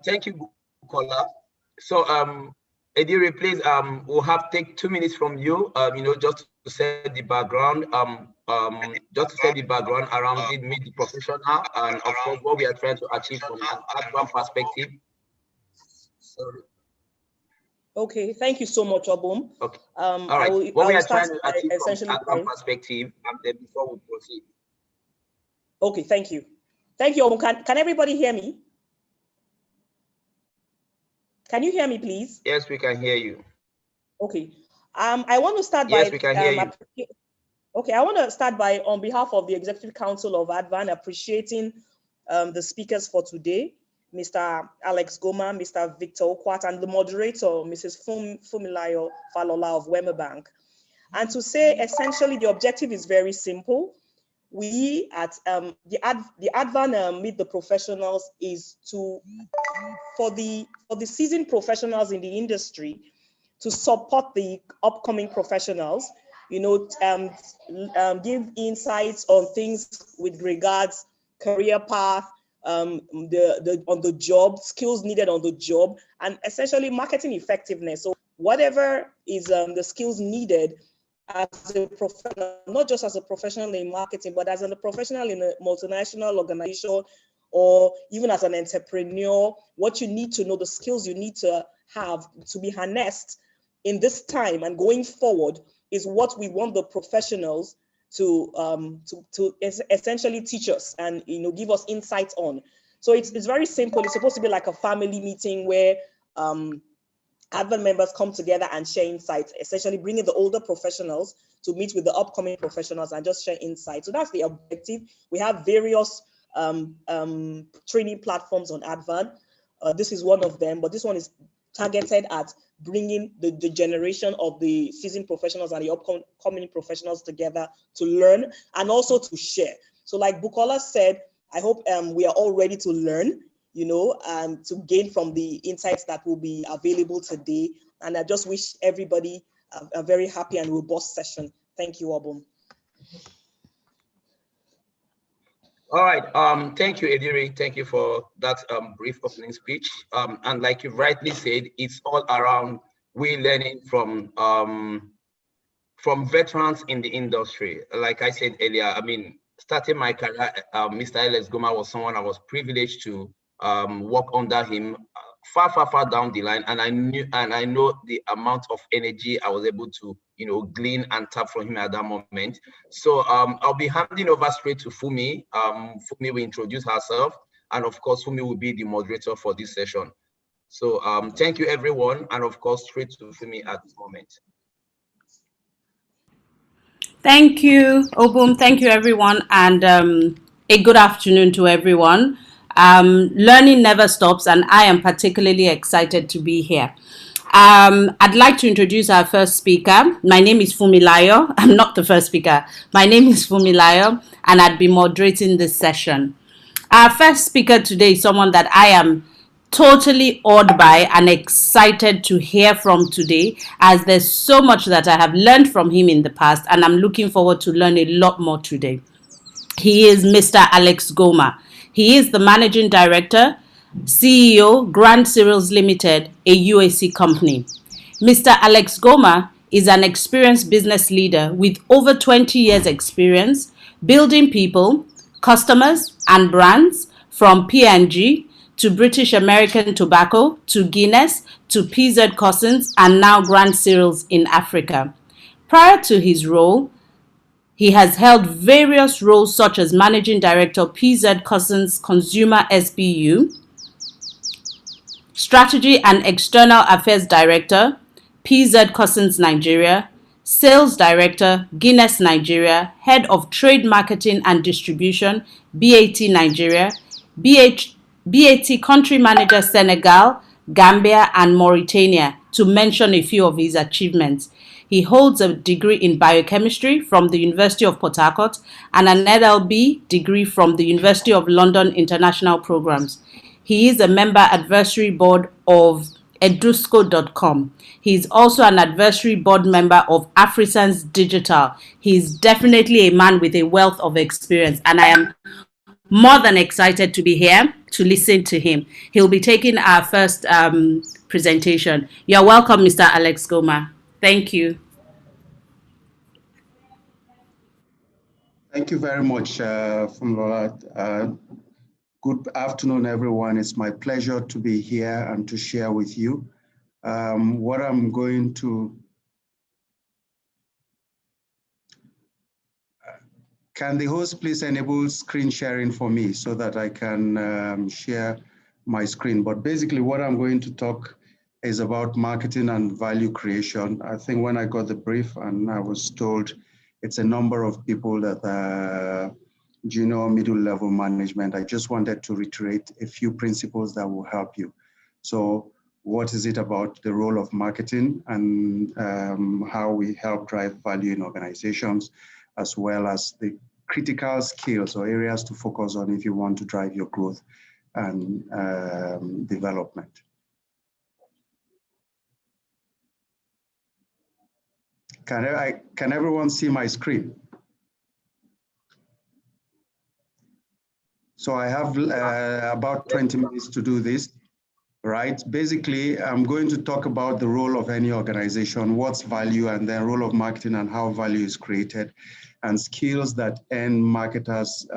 Thank you, Bukola. So, Edire, please, we'll have take 2 minutes from you, just to set the background, around it, meet the professional, and of course, what we are trying to achieve from an Advan perspective. Sorry. Okay, thank you so much, Obum. Okay. All right. What we are trying to achieve from an Advan perspective, and then before we proceed. Okay, thank you. Thank you, Obum. Can everybody hear me? Can you hear me, please? Yes, we can hear you. Okay. I want to start by... Yes, we can hear you. Okay, I want to start by, on behalf of the Executive Council of Advan, appreciating the speakers for today, Mr. Alex Goma, Mr. Victor Okwat, and the moderator, Mrs. Fumilayo Falola of Wema Bank. And to say, essentially, the objective is very simple. We at the Advan Meet the Professionals is for the seasoned professionals in the industry to support the upcoming professionals, give insights on things with regards career path, on the job, skills needed on the job, and essentially marketing effectiveness. So whatever is the skills needed as a professional, not just as a professional in marketing, but as a professional in a multinational organization, or even as an entrepreneur, what you need to know, the skills you need to have to be harnessed in this time and going forward is what we want the professionals to essentially teach us and give us insights on. So it's very simple. It's supposed to be like a family meeting where Advan members come together and share insights, essentially bringing the older professionals to meet with the upcoming professionals and just share insights. So that's the objective. We have various training platforms on Advan. This is one of them, but this one is targeted at bringing the generation of the seasoned professionals and the upcoming professionals together to learn and also to share. So like Bukola said, I hope we are all ready to learn, to gain from the insights that will be available today. And I just wish everybody a very happy and robust session. Thank you, Obum. All right. Thank you, Edire. Thank you for that brief opening speech. And like you rightly said, it's all around we learning from veterans in the industry. Like I said earlier, starting my career, Mr. Alex Goma was someone I was privileged to work under him far down the line, and I know the amount of energy I was able to glean and tap from him at that moment. So I'll be handing over straight to Fumi. Fumi will introduce herself, and of course Fumi will be the moderator for this session. So thank you everyone, and of course straight to Fumi at this moment. Thank you, Obum. Thank you everyone, and a good afternoon to everyone. Learning never stops, and I am particularly excited to be here. I'd like to introduce our first speaker. My name is Fumilayo. I'm not the first speaker. My name is Fumilayo, and I'd be moderating this session. Our first speaker today is someone that I am totally awed by and excited to hear from today, as there's so much that I have learned from him in the past, and I'm looking forward to learn a lot more today. He is Mr. Alex Goma. He is the Managing Director, CEO, Grand Cereals Limited, a UAC company. Mr. Alex Goma is an experienced business leader with over 20 years experience building people, customers, and brands from P&G to British American Tobacco to Guinness to PZ Cussons and now Grand Cereals in Africa. Prior to his role, he has held various roles such as Managing Director, PZ Cussons Consumer SBU, Strategy and External Affairs Director, PZ Cussons Nigeria, Sales Director, Guinness Nigeria, Head of Trade Marketing and Distribution, BAT Nigeria, BAT Country Manager Senegal, Gambia, and Mauritania, to mention a few of his achievements. He holds a degree in biochemistry from the University of Port Harcourt and an LLB degree from the University of London International Programs. He is a member advisory board of edusco.com. He is also an advisory board member of Afrisense Digital. He is definitely a man with a wealth of experience, and I am more than excited to be here to listen to him. He'll be taking our first presentation. You're welcome, Mr. Alex Goma. Thank you. Thank you very much, Funlola. Good afternoon, everyone. It's my pleasure to be here and to share with you what I'm going to. Can the host please enable screen sharing for me so that I can share my screen? But basically what I'm going to talk is about marketing and value creation. I think when I got the brief and I was told it's a number of people that are junior, middle level management, I just wanted to reiterate a few principles that will help you. So what is it about the role of marketing and how we help drive value in organizations, as well as the critical skills or areas to focus on if you want to drive your growth and development. Can everyone see my screen? So I have about 20 minutes to do this, right? Basically, I'm going to talk about the role of any organization, what's value, and then role of marketing and how value is created, and skills that earn marketers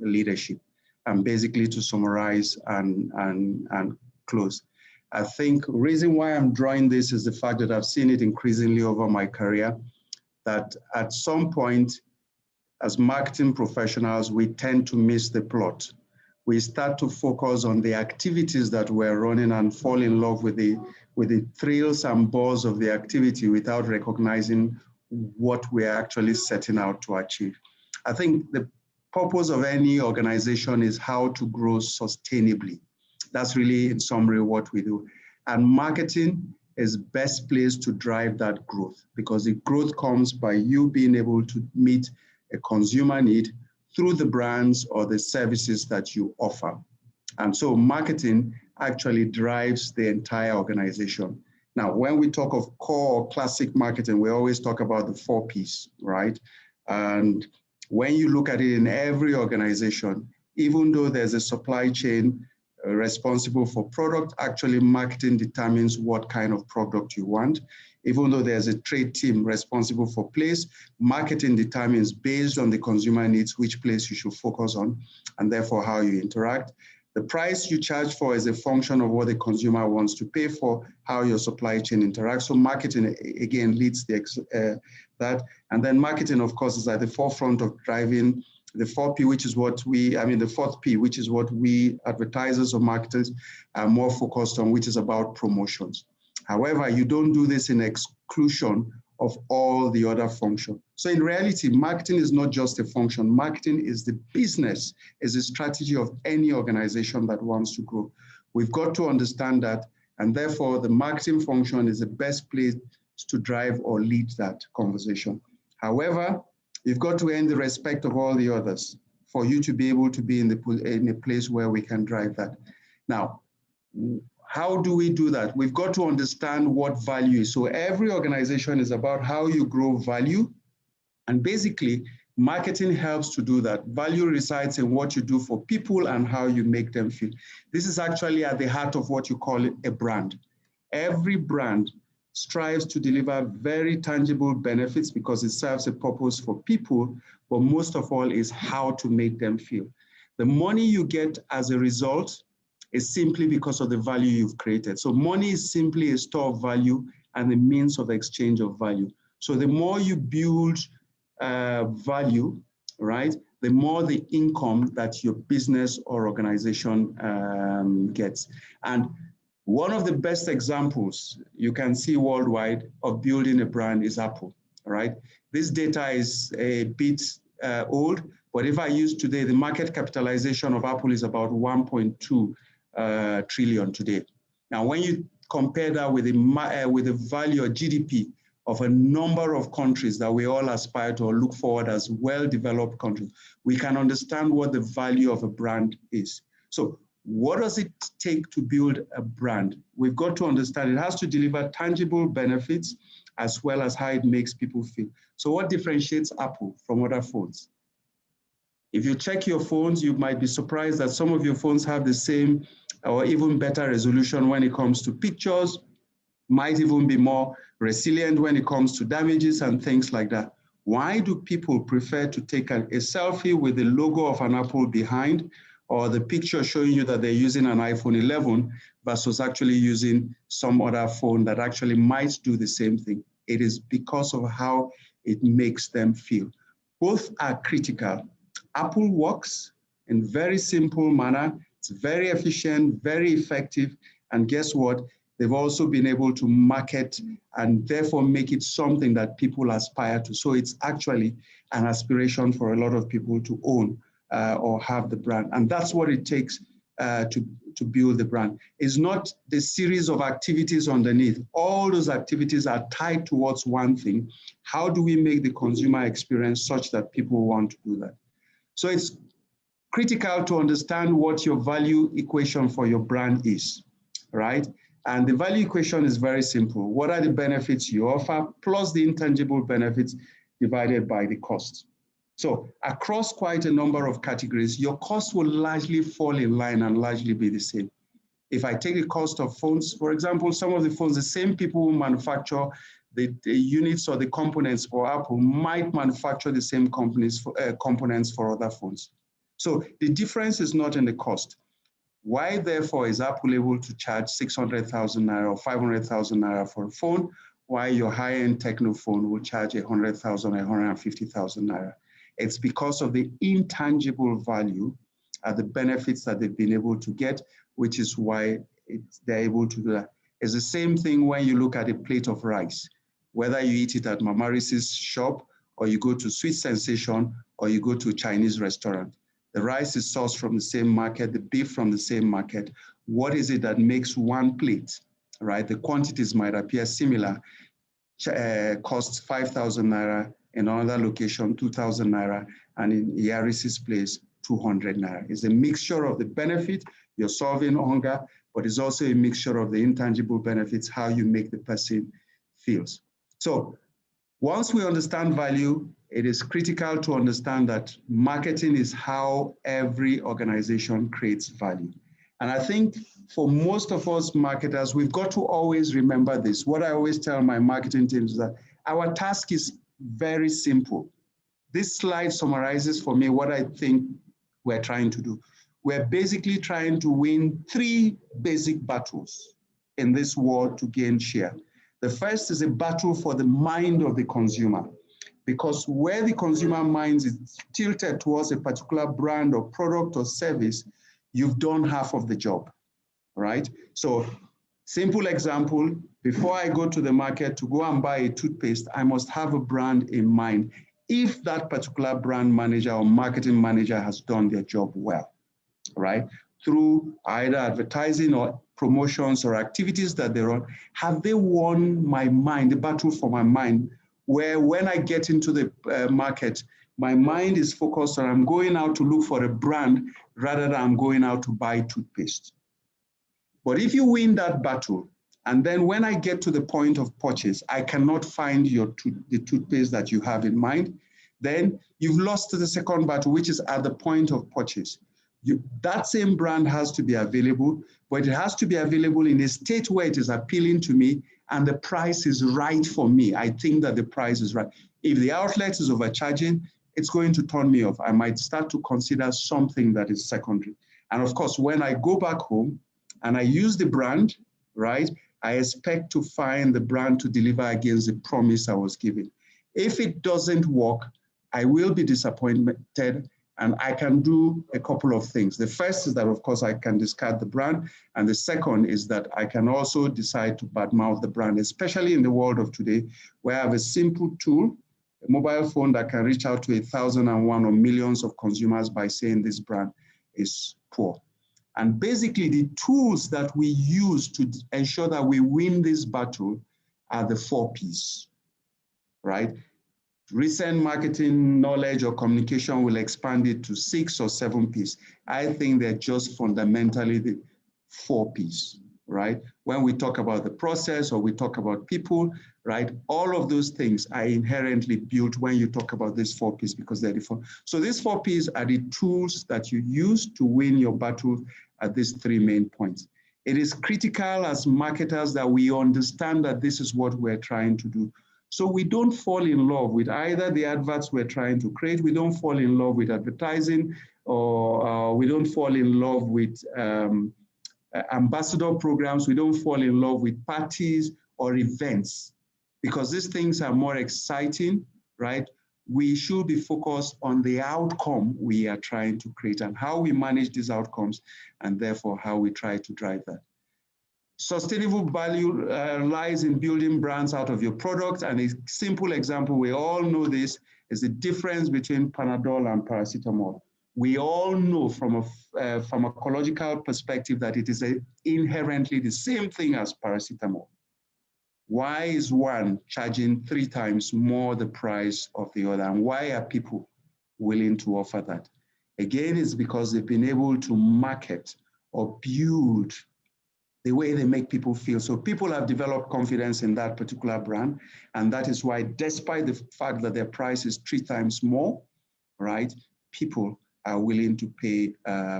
leadership. And basically to summarize and close. I think the reason why I'm drawing this is the fact that I've seen it increasingly over my career, that at some point, as marketing professionals, we tend to miss the plot. We start to focus on the activities that we're running and fall in love with the thrills and buzz of the activity without recognizing what we're actually setting out to achieve. I think the purpose of any organization is how to grow sustainably. That's really, in summary, what we do. And marketing is best placed to drive that growth, because the growth comes by you being able to meet a consumer need through the brands or the services that you offer. And so marketing actually drives the entire organization. Now, when we talk of core or classic marketing, we always talk about the 4 Ps, right? And when you look at it in every organization, even though there's a supply chain responsible for product, actually marketing determines what kind of product you want. Even though there's a trade team responsible for place, marketing determines, based on the consumer needs, which place you should focus on, and therefore how you interact. The price you charge for is a function of what the consumer wants to pay for, how your supply chain interacts. So marketing, again, leads that. And then marketing, of course, is at the forefront of driving the 4P, which is what the 4th P, which is what we advertisers or marketers are more focused on, which is about promotions. However, you don't do this in exclusion of all the other functions. So in reality, marketing is not just a function. Marketing is the business, is the strategy of any organization that wants to grow. We've got to understand that, and therefore the marketing function is the best place to drive or lead that conversation. However, you've got to earn the respect of all the others for you to be able to be in a place where we can drive that. Now, how do we do that? We've got to understand what value is. So every organization is about how you grow value. And basically, marketing helps to do that. Value resides in what you do for people and how you make them feel. This is actually at the heart of what you call a brand. Every brand strives to deliver very tangible benefits because it serves a purpose for people, but most of all is how to make them feel. The money you get as a result is simply because of the value you've created. So money is simply a store of value and a means of exchange of value. So the more you build value, right, the more the income that your business or organization gets. And one of the best examples you can see worldwide of building a brand is Apple, right? This data is a bit old, but if I use today, the market capitalization of Apple is about 1.2 trillion today. Now, when you compare that with the value of GDP of a number of countries that we all aspire to or look forward as well-developed countries, we can understand what the value of a brand is. So what does it take to build a brand? We've got to understand it has to deliver tangible benefits as well as how it makes people feel. So what differentiates Apple from other phones? If you check your phones, you might be surprised that some of your phones have the same or even better resolution when it comes to pictures, might even be more resilient when it comes to damages and things like that. Why do people prefer to take a selfie with the logo of an Apple behind, or the picture showing you that they're using an iPhone 11 versus actually using some other phone that actually might do the same thing? It is because of how it makes them feel. Both are critical. Apple works in very simple manner. It's very efficient, very effective. And guess what? They've also been able to market and therefore make it something that people aspire to. So it's actually an aspiration for a lot of people to own or have the brand. And that's what it takes to build the brand. It's not the series of activities underneath. All those activities are tied towards one thing. How do we make the consumer experience such that people want to do that? So it's critical to understand what your value equation for your brand is, right? And the value equation is very simple. What are the benefits you offer plus the intangible benefits divided by the cost? So across quite a number of categories, your cost will largely fall in line and largely be the same. If I take the cost of phones, for example, some of the phones, the same people who manufacture the units or the components for Apple might manufacture the same components for other phones. So the difference is not in the cost. Why, therefore, is Apple able to charge 600,000 naira or 500,000 naira for a phone, while your high-end techno phone will charge 100,000 or 150,000 naira? It's because of the intangible value and the benefits that they've been able to get, which is why they're able to do that. It's the same thing when you look at a plate of rice, whether you eat it at Mama Ris's shop, or you go to Sweet Sensation, or you go to a Chinese restaurant. The rice is sourced from the same market, the beef from the same market. What is it that makes one plate, right? The quantities might appear similar, costs 5,000 naira, in another location, 2,000 naira, and in Yaris's place, 200 naira. It's a mixture of the benefit, you're solving hunger, but it's also a mixture of the intangible benefits, how you make the person feels. So once we understand value, it is critical to understand that marketing is how every organization creates value. And I think for most of us marketers, we've got to always remember this. What I always tell my marketing teams is that our task is very simple. This slide summarizes for me what I think we're trying to do. We're basically trying to win 3 basic battles in this war to gain share. The first is a battle for the mind of the consumer, because where the consumer mind is tilted towards a particular brand or product or service, you've done half of the job, right? So simple example, before I go to the market to go and buy a toothpaste, I must have a brand in mind if that particular brand manager or marketing manager has done their job well, right? Through either advertising or promotions or activities that they run, have they won my mind, the battle for my mind, where when I get into the market, my mind is focused on I'm going out to look for a brand rather than I'm going out to buy toothpaste. But if you win that battle, and then when I get to the point of purchase, I cannot find the toothpaste that you have in mind, then you've lost the second battle, which is at the point of purchase. That same brand has to be available, but it has to be available in a state where it is appealing to me and the price is right for me. I think that the price is right. If the outlet is overcharging, it's going to turn me off. I might start to consider something that is secondary. And of course, when I go back home and I use the brand, right, I expect to find the brand to deliver against the promise I was given. If it doesn't work, I will be disappointed, and I can do a couple of things. The first is that, of course, I can discard the brand. And the second is that I can also decide to badmouth the brand, especially in the world of today, where I have a simple tool, a mobile phone that can reach out to 1,001 or millions of consumers by saying this brand is poor. And basically, the tools that we use to ensure that we win this battle are the 4 Ps, right? Recent marketing knowledge or communication will expand it to 6 or 7 Ps. I think they're just fundamentally the 4 Ps, right? When we talk about the process or we talk about people, right? All of those things are inherently built when you talk about these 4 Ps because they're different. So these 4 Ps are the tools that you use to win your battle at these 3 main points. It is critical as marketers that we understand that this is what we're trying to do. So we don't fall in love with either the adverts we're trying to create, we don't fall in love with advertising, or we don't fall in love with ambassador programs, we don't fall in love with parties or events, because these things are more exciting, right? We should be focused on the outcome we are trying to create and how we manage these outcomes, and therefore how we try to drive that. Sustainable value lies in building brands out of your product. And a simple example, we all know this, is the difference between Panadol and paracetamol. We all know from a pharmacological perspective that it is inherently the same thing as paracetamol. Why is one charging 3 times more the price of the other? And why are people willing to offer that? Again, it's because they've been able to market or build the way they make people feel. So people have developed confidence in that particular brand. And that is why, despite the fact that their price is 3 times more, right, people are willing to pay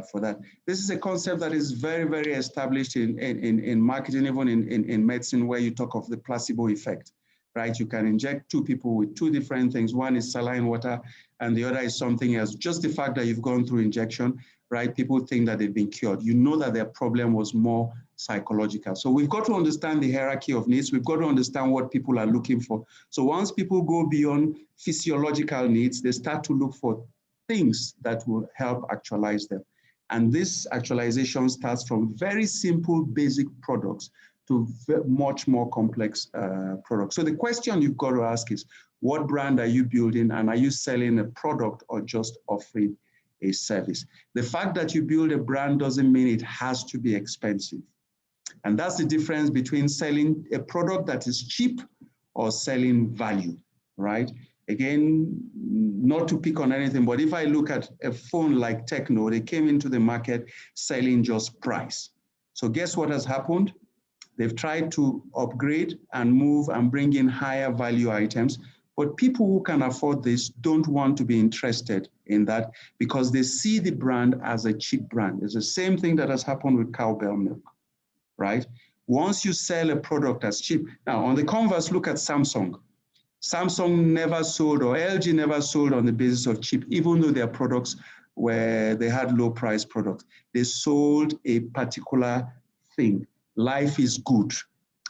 for that. This is a concept that is very, very established in marketing, even in medicine, where you talk of the placebo effect, right? You can inject 2 people with 2 different things. One is saline water and the other is something else. Just the fact that you've gone through injection, right? People think that they've been cured. You know that their problem was more psychological. So we've got to understand the hierarchy of needs. We've got to understand what people are looking for. So once people go beyond physiological needs, they start to look for things that will help actualize them. And this actualization starts from very simple, basic products to much more complex products. So the question you've got to ask is, what brand are you building, and are you selling a product or just offering a service? The fact that you build a brand doesn't mean it has to be expensive. And that's the difference between selling a product that is cheap or selling value, right? Again, not to pick on anything, but if I look at a phone like Techno, they came into the market selling just price. So guess what has happened? They've tried to upgrade and move and bring in higher value items, but people who can afford this don't want to be interested in that because they see the brand as a cheap brand. It's the same thing that has happened with cowbell milk, right? Once you sell a product as cheap, now on the converse, look at Samsung. Samsung never sold, or LG never sold on the basis of cheap, even though their products were, they had low price products. They sold a particular thing. Life is good,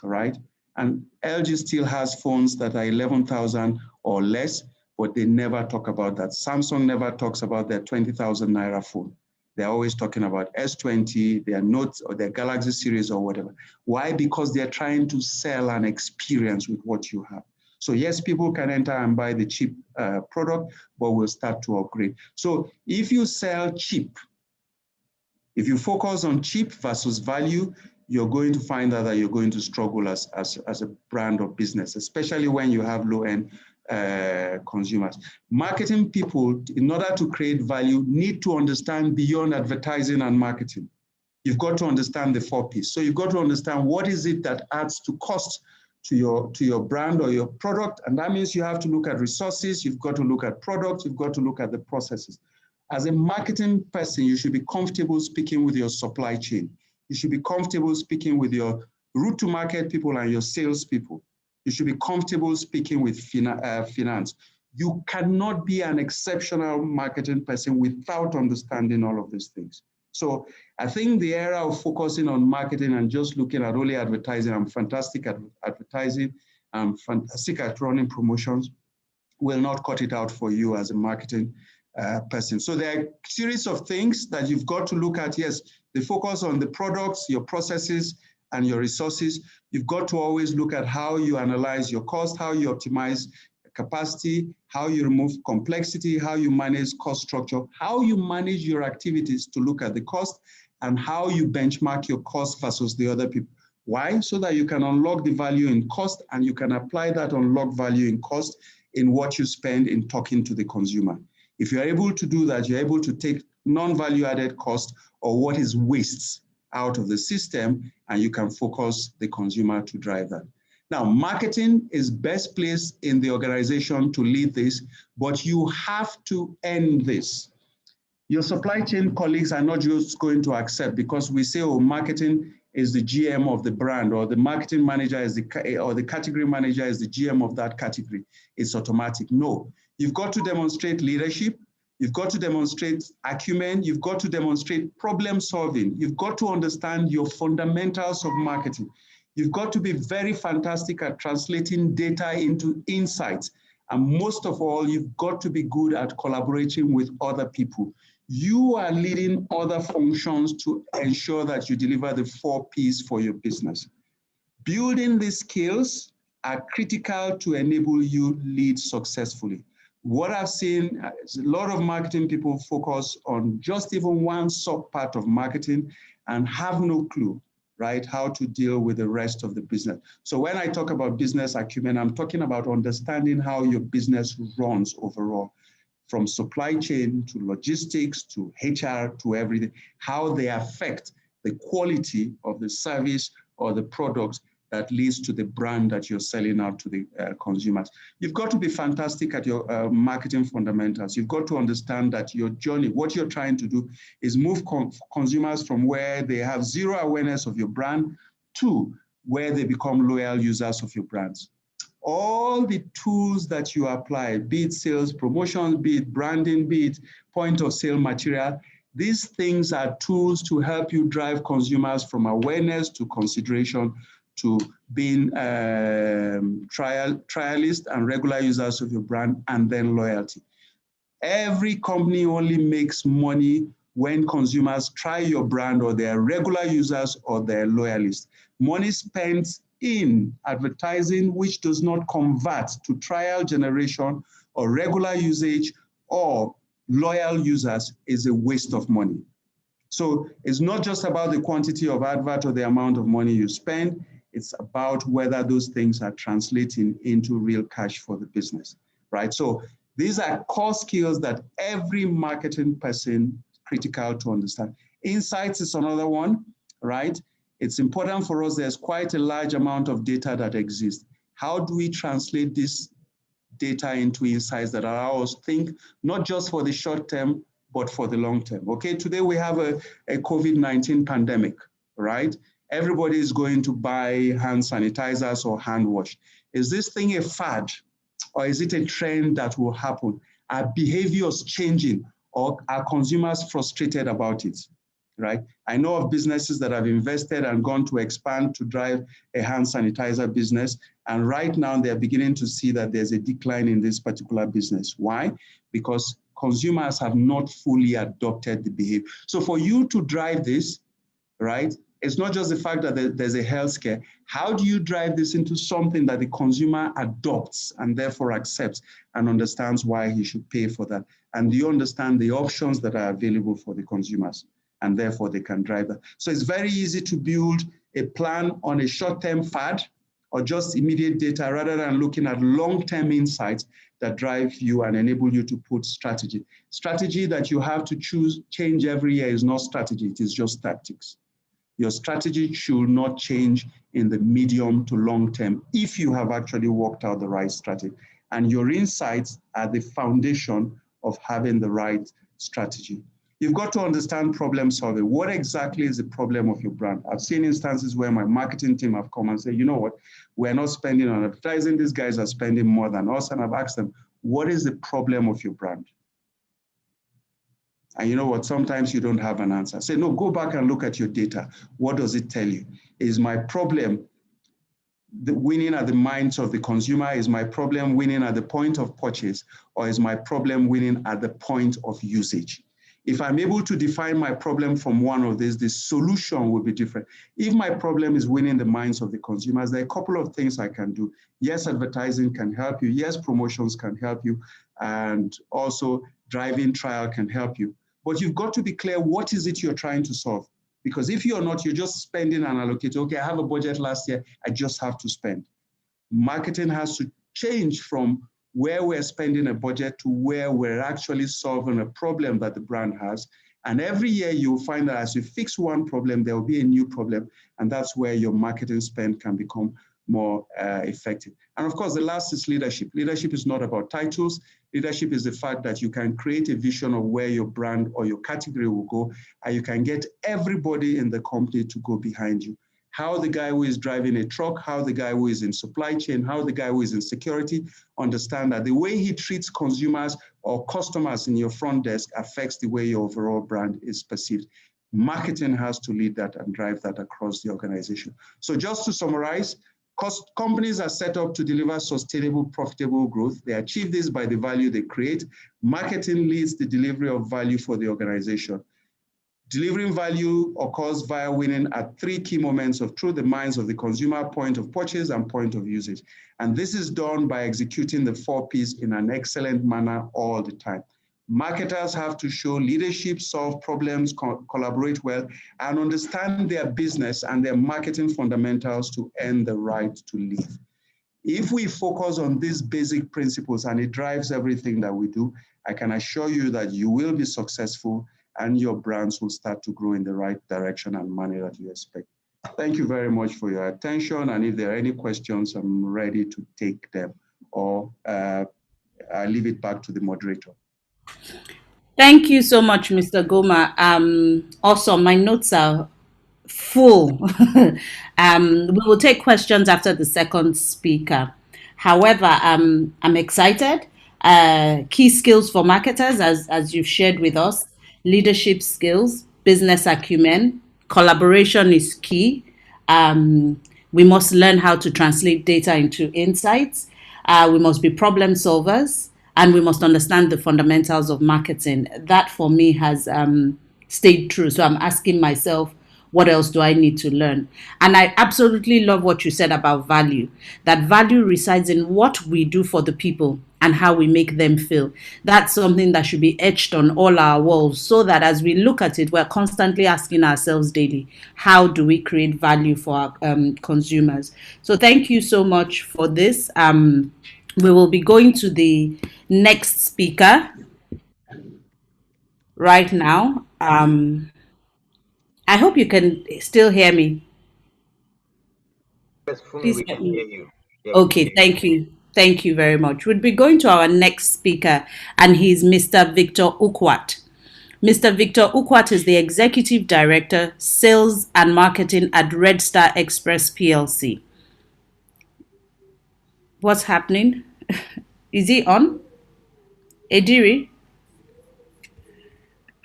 right? And LG still has phones that are 11,000 or less, but they never talk about that. Samsung never talks about their 20,000 Naira phone. They're always talking about S20, their Note or their Galaxy series or whatever. Why? Because they're trying to sell an experience with what you have. So yes, people can enter and buy the cheap product, but we'll start to upgrade. So if you sell cheap, if you focus on cheap versus value, you're going to find out that you're going to struggle as a brand or business, especially when you have low-end consumers. Marketing people, in order to create value, need to understand beyond advertising and marketing. You've got to understand the 4 Ps. So you've got to understand what is it that adds to cost to your brand or your product. And that means you have to look at resources, you've got to look at products, you've got to look at the processes. As a marketing person, you should be comfortable speaking with your supply chain. You should be comfortable speaking with your route to market people and your sales people. You should be comfortable speaking with finance. You cannot be an exceptional marketing person without understanding all of these things. So I think the era of focusing on marketing and just looking at only advertising, I'm fantastic at advertising, I'm fantastic at running promotions, will not cut it out for you as a marketing person. So there are a series of things that you've got to look at. Yes, the focus on the products, your processes, and your resources. You've got to always look at how you analyze your cost, how you optimize capacity, how you remove complexity, how you manage cost structure, how you manage your activities to look at the cost, and how you benchmark your cost versus the other people. Why? So that you can unlock the value in cost and you can apply that unlocked value in cost in what you spend in talking to the consumer. If you're able to do that, you're able to take non-value added cost or what is waste out of the system, and you can focus the consumer to drive that. Now, marketing is best placed in the organization to lead this, but you have to end this. Your supply chain colleagues are not just going to accept because we say, oh, marketing is the GM of the brand, or the marketing manager is or the category manager is the GM of that category. It's automatic. No, you've got to demonstrate leadership. You've got to demonstrate acumen. You've got to demonstrate problem solving. You've got to understand your fundamentals of marketing. You've got to be very fantastic at translating data into insights. And most of all, you've got to be good at collaborating with other people. You are leading other functions to ensure that you deliver the 4 Ps for your business. Building these skills are critical to enable you lead successfully. What I've seen is a lot of marketing people focus on just even one sub-part of marketing and have no clue, right, how to deal with the rest of the business. So when I talk about business acumen, I'm talking about understanding how your business runs overall, from supply chain to logistics to HR to everything, how they affect the quality of the service or the product that leads to the brand that you're selling out to the consumers. You've got to be fantastic at your marketing fundamentals. You've got to understand that your journey, what you're trying to do is move consumers from where they have zero awareness of your brand to where they become loyal users of your brands. All the tools that you apply, be it sales, promotions, be it branding, be it point of sale material, these things are tools to help you drive consumers from awareness to consideration to being trialists and regular users of your brand, and then loyalty. Every company only makes money when consumers try your brand, or they're regular users or they're loyalists. Money spent in advertising which does not convert to trial generation or regular usage or loyal users is a waste of money. So it's not just about the quantity of advert or the amount of money you spend, it's about whether those things are translating into real cash for the business, right? So these are core skills that every marketing person is critical to understand. Insights is another one, right? It's important for us, there's quite a large amount of data that exists. How do we translate this data into insights that allow us to think, not just for the short term, but for the long term? Okay, today we have a COVID-19 pandemic, right? Everybody is going to buy hand sanitizers or hand wash. Is this thing a fad, or is it a trend that will happen? Are behaviors changing, or are consumers frustrated about it? Right? I know of businesses that have invested and gone to expand to drive a hand sanitizer business. And right now they're beginning to see that there's a decline in this particular business. Why? Because consumers have not fully adopted the behavior. So for you to drive this, right, it's not just the fact that there's a health scare. How do you drive this into something that the consumer adopts and therefore accepts and understands why he should pay for that? And do you understand the options that are available for the consumers? And therefore they can drive that. So it's very easy to build a plan on a short-term fad or just immediate data rather than looking at long-term insights that drive you and enable you to put strategy. Strategy that you have to change every year is not strategy, it is just tactics. Your strategy should not change in the medium to long term if you have actually worked out the right strategy. And your insights are the foundation of having the right strategy. You've got to understand problem solving. What exactly is the problem of your brand? I've seen instances where my marketing team have come and said, you know what, we're not spending on advertising, these guys are spending more than us. And I've asked them, what is the problem of your brand? And you know what, sometimes you don't have an answer. Say, no, go back and look at your data. What does it tell you? Is my problem the winning at the minds of the consumer? Is my problem winning at the point of purchase? Or is my problem winning at the point of usage? If I'm able to define my problem from one of these, the solution will be different. If my problem is winning the minds of the consumers, there are a couple of things I can do. Yes, advertising can help you. Yes, promotions can help you. And also driving trial can help you. But you've got to be clear, what is it you're trying to solve? Because if you're not, you're just spending and allocating. Okay, I have a budget last year, I just have to spend. Marketing has to change from where we're spending a budget to where we're actually solving a problem that the brand has And every year you'll find that as you fix one problem, there will be a new problem. And that's where your marketing spend can become more effective. And of course, the last is leadership. Leadership is not about titles. Leadership is the fact that you can create a vision of where your brand or your category will go, and you can get everybody in the company to go behind you. How the guy who is driving a truck, how the guy who is in supply chain, how the guy who is in security understand that the way he treats consumers or customers in your front desk affects the way your overall brand is perceived. Marketing has to lead that and drive that across the organization. So just to summarize, companies are set up to deliver sustainable, profitable growth. They achieve this by the value they create. Marketing leads the delivery of value for the organization. Delivering value occurs via winning at 3 key moments of through the minds of the consumer, point of purchase and point of usage. And this is done by executing the 4 Ps in an excellent manner all the time. Marketers have to show leadership, solve problems, collaborate well, and understand their business and their marketing fundamentals to earn the right to live. If we focus on these basic principles and it drives everything that we do, I can assure you that you will be successful and your brands will start to grow in the right direction and manner that you expect. Thank you very much for your attention. And if there are any questions, I'm ready to take them, or I leave it back to the moderator. Thank you so much, Mr. Goma. Awesome. My notes are full. We will take questions after the second speaker. However, I'm excited. Key skills for marketers, as you've shared with us: leadership skills, business acumen, collaboration is key. We must learn how to translate data into insights. We must be problem solvers, and we must understand the fundamentals of marketing. That for me has stayed true. So I'm asking myself, what else do I need to learn? And I absolutely love what you said about value. That value resides in what we do for the people and how we make them feel. That's something that should be etched on all our walls, so that as we look at it, we're constantly asking ourselves daily, how do we create value for our consumers? So thank you so much for this. We will be going to the next speaker right now. I hope you can still hear me. Yes, Fumi, Please we let can me. hear you. Yeah, Okay, thank you. Thank you very much. We'll be going to our next speaker, and he's Mr. Victor Ukwat. Mr. Victor Ukwat is the Executive Director, Sales and Marketing at Red Star Express PLC. What's happening? Is he on? Ediri?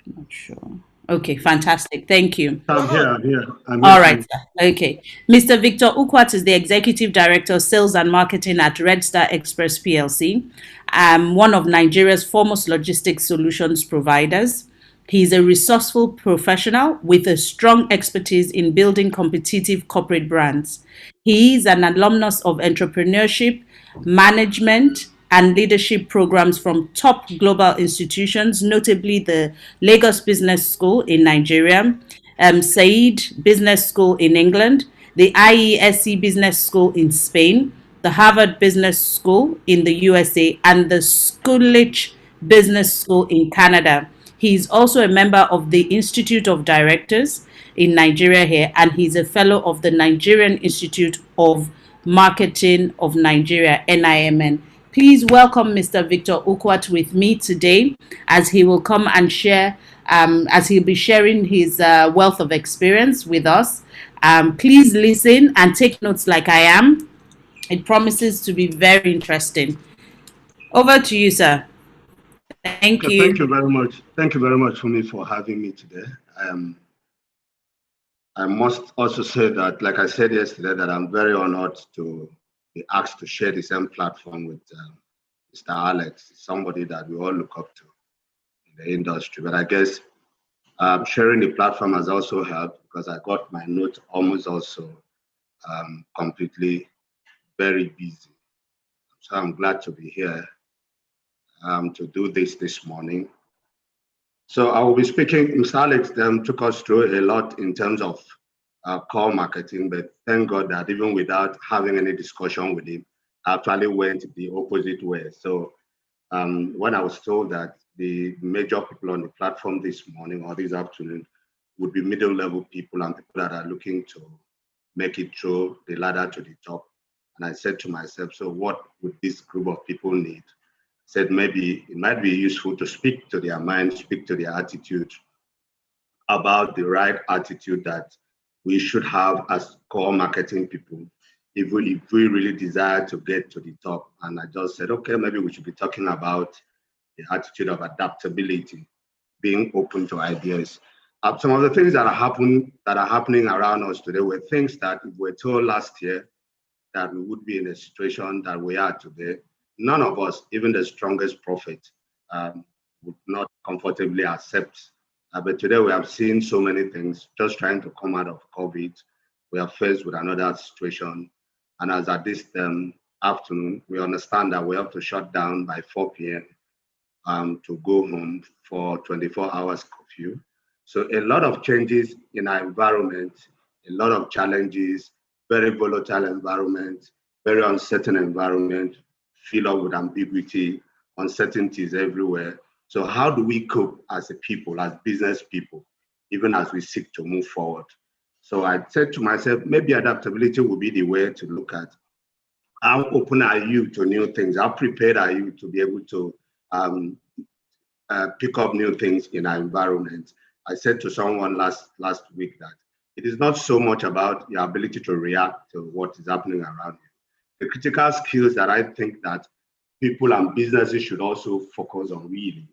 Not sure. Okay, fantastic. Thank you. I'm here. All right, sir. Okay. Mr. Victor Ukwat is the Executive Director of Sales and Marketing at Red Star Express PLC, one of Nigeria's foremost logistics solutions providers. He's a resourceful professional with a strong expertise in building competitive corporate brands. He is an alumnus of entrepreneurship, management, and leadership programs from top global institutions, notably the Lagos Business School in Nigeria, Said Business School in England, the IESC Business School in Spain, the Harvard Business School in the USA, and the Schoollich Business School in Canada. He's also a member of the Institute of Directors in Nigeria here, and he's a fellow of the Nigerian Institute of Marketing of Nigeria, NIMN. Please welcome Mr. Victor Ukwat with me today, as he will come and share, as he'll be sharing his wealth of experience with us. Please listen and take notes like I am. It promises to be very interesting. Over to you, sir. Thank you. Thank you very much. Thank you very much, Fumi, for having me today. I must also say that, like I said yesterday, that I'm very honored to be asked to share the same platform with Mr. Alex, somebody that we all look up to in the industry. But I guess sharing the platform has also helped, because I got my note almost also completely very busy. So I'm glad to be here to do this morning. So I will be speaking. Mr. Alex took us through a lot in terms of core marketing, but thank God that even without having any discussion with him, I actually went the opposite way. So when I was told that the major people on the platform this morning or this afternoon would be middle-level people and people that are looking to make it through the ladder to the top. And I said to myself, so what would this group of people need? I said maybe it might be useful to speak to their mind, speak to their attitude about the right attitude that we should have as core marketing people if we really desire to get to the top. And I just said, okay, maybe we should be talking about the attitude of adaptability, being open to ideas. Some of the things that are happening around us today were things that if we were told last year that we would be in a situation that we are today, none of us, even the strongest prophet, would not comfortably accept. But today we have seen so many things, just trying to come out of COVID. We are faced with another situation. And as at this afternoon, we understand that we have to shut down by 4 p.m. To go home for 24 hours curfew. So a lot of changes in our environment, a lot of challenges, very volatile environment, very uncertain environment, filled up with ambiguity, uncertainties everywhere. So how do we cope as a people, as business people, even as we seek to move forward? So I said to myself, maybe adaptability will be the way to look at how open are you to new things? How prepared are you to be able to pick up new things in our environment? I said to someone last week that it is not so much about your ability to react to what is happening around you. The critical skills that I think that people and businesses should also focus on really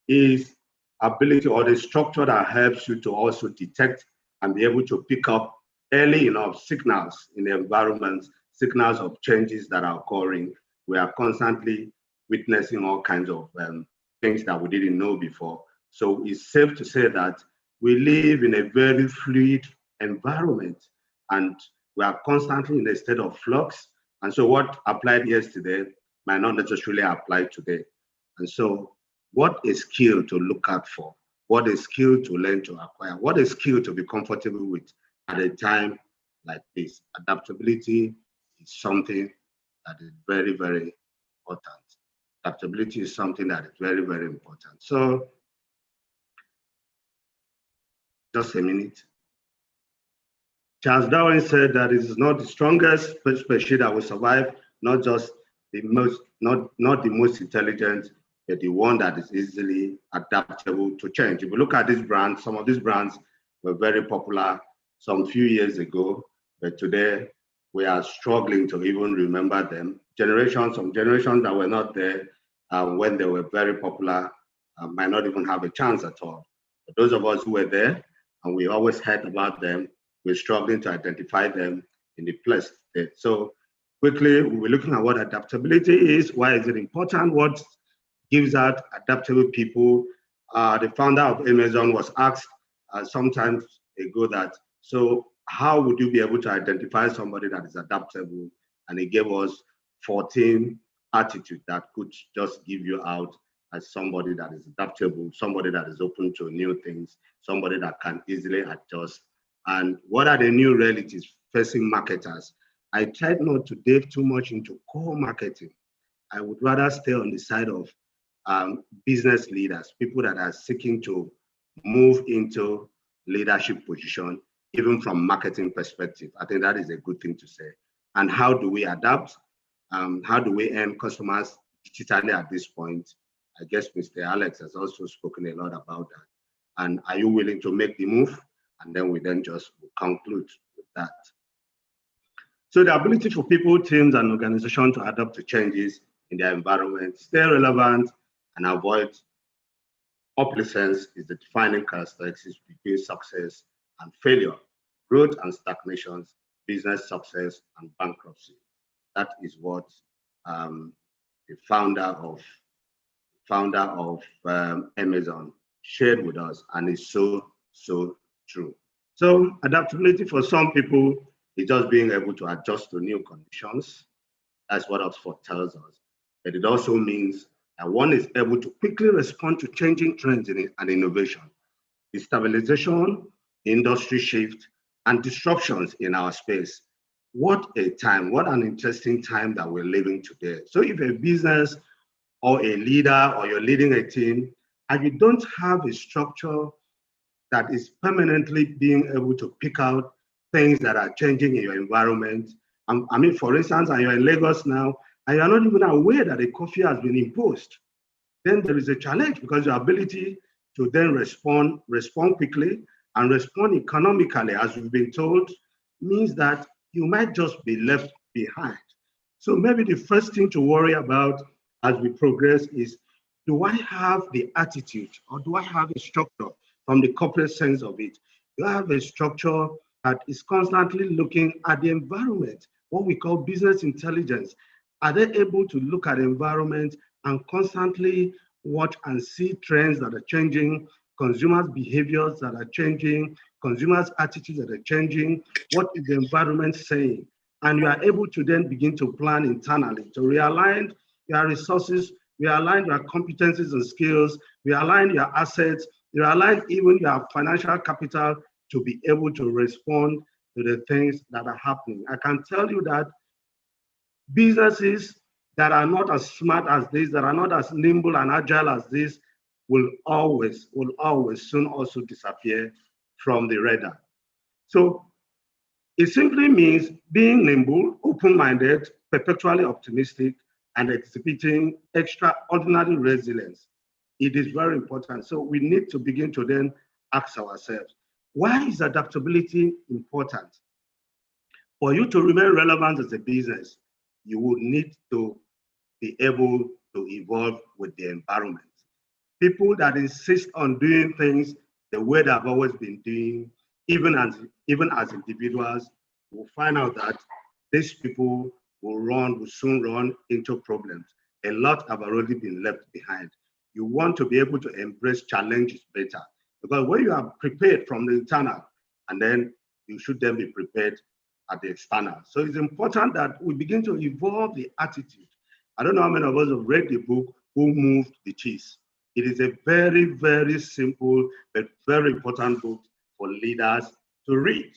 is ability or the structure that helps you to also detect and be able to pick up early enough signals in the environment, signals of changes that are occurring. We are constantly witnessing all kinds of things that we didn't know before. So it's safe to say that we live in a very fluid environment and we are constantly in a state of flux. And so what applied yesterday might not necessarily apply today. And so what a skill to look out for, what a skill to learn to acquire, what a skill to be comfortable with at a time like this. Adaptability is something that is very, very important. Adaptability is something that is very, very important. So just a minute. Charles Darwin said that it is not the strongest species that will survive, not just the most, not the most intelligent, but the one that is easily adaptable to change. If you look at these brands, some of these brands were very popular some few years ago, but today we are struggling to even remember them. Some generations that were not there when they were very popular might not even have a chance at all. But those of us who were there and we always heard about them, we're struggling to identify them in the place. So quickly, we're looking at what adaptability is. Why is it important? What gives out adaptable people? The founder of Amazon was asked some time ago that, so how would you be able to identify somebody that is adaptable? And he gave us 14 attitudes that could just give you out as somebody that is adaptable, somebody that is open to new things, somebody that can easily adjust. And what are the new realities facing marketers? I tried not to dive too much into core marketing. I would rather stay on the side of business leaders, people that are seeking to move into leadership position, even from marketing perspective. I think that is a good thing to say. And how do we adapt? How do we earn customers digitally at this point? I guess Mr. Alex has also spoken a lot about that. And are you willing to make the move? And then we just conclude with that. So the ability for people, teams, and organizations to adapt to changes in their environment, stay relevant, and avoid obsolescence is the defining characteristics between success and failure, growth and stagnation, business success and bankruptcy. That is what the founder of Amazon shared with us, and it's so true. So adaptability for some people is just being able to adjust to new conditions. That's what Oxford tells us. But it also means that one is able to quickly respond to changing trends and innovation, the stabilization, industry shift, and disruptions in our space. What a time, what an interesting time that we're living today. So if a business or a leader or you're leading a team and you don't have a structure that is permanently being able to pick out things that are changing in your environment. I mean, for instance, you're in Lagos now, and you're not even aware that a curfew has been imposed, then there is a challenge, because your ability to then respond quickly and respond economically, as we've been told, means that you might just be left behind. So maybe the first thing to worry about as we progress is, do I have the attitude, or do I have a structure from the corporate sense of it? Do I have a structure that is constantly looking at the environment, what we call business intelligence? Are they able to look at the environment and constantly watch and see trends that are changing, consumers' behaviors that are changing, consumers' attitudes that are changing? What is the environment saying? And you are able to then begin to plan internally to realign your resources, realign your competencies and skills, realign your assets, realign even your financial capital to be able to respond to the things that are happening. I can tell you that businesses that are not as smart as this, that are not as nimble and agile as this, will always soon also disappear from the radar. So it simply means being nimble, open-minded, perpetually optimistic, and exhibiting extraordinary resilience. It is very important. So we need to begin to then ask ourselves, why is adaptability important? For you to remain relevant as a business, you will need to be able to evolve with the environment. People that insist on doing things the way they've always been doing, even as individuals, will find out that these people will soon run into problems. A lot have already been left behind. You want to be able to embrace challenges better, because when you are prepared from the internal, and then you should then be prepared at the external. So it's important that we begin to evolve the attitude. I don't know how many of us have read the book, Who Moved the Cheese? It is a very, very simple but very important book for leaders to read,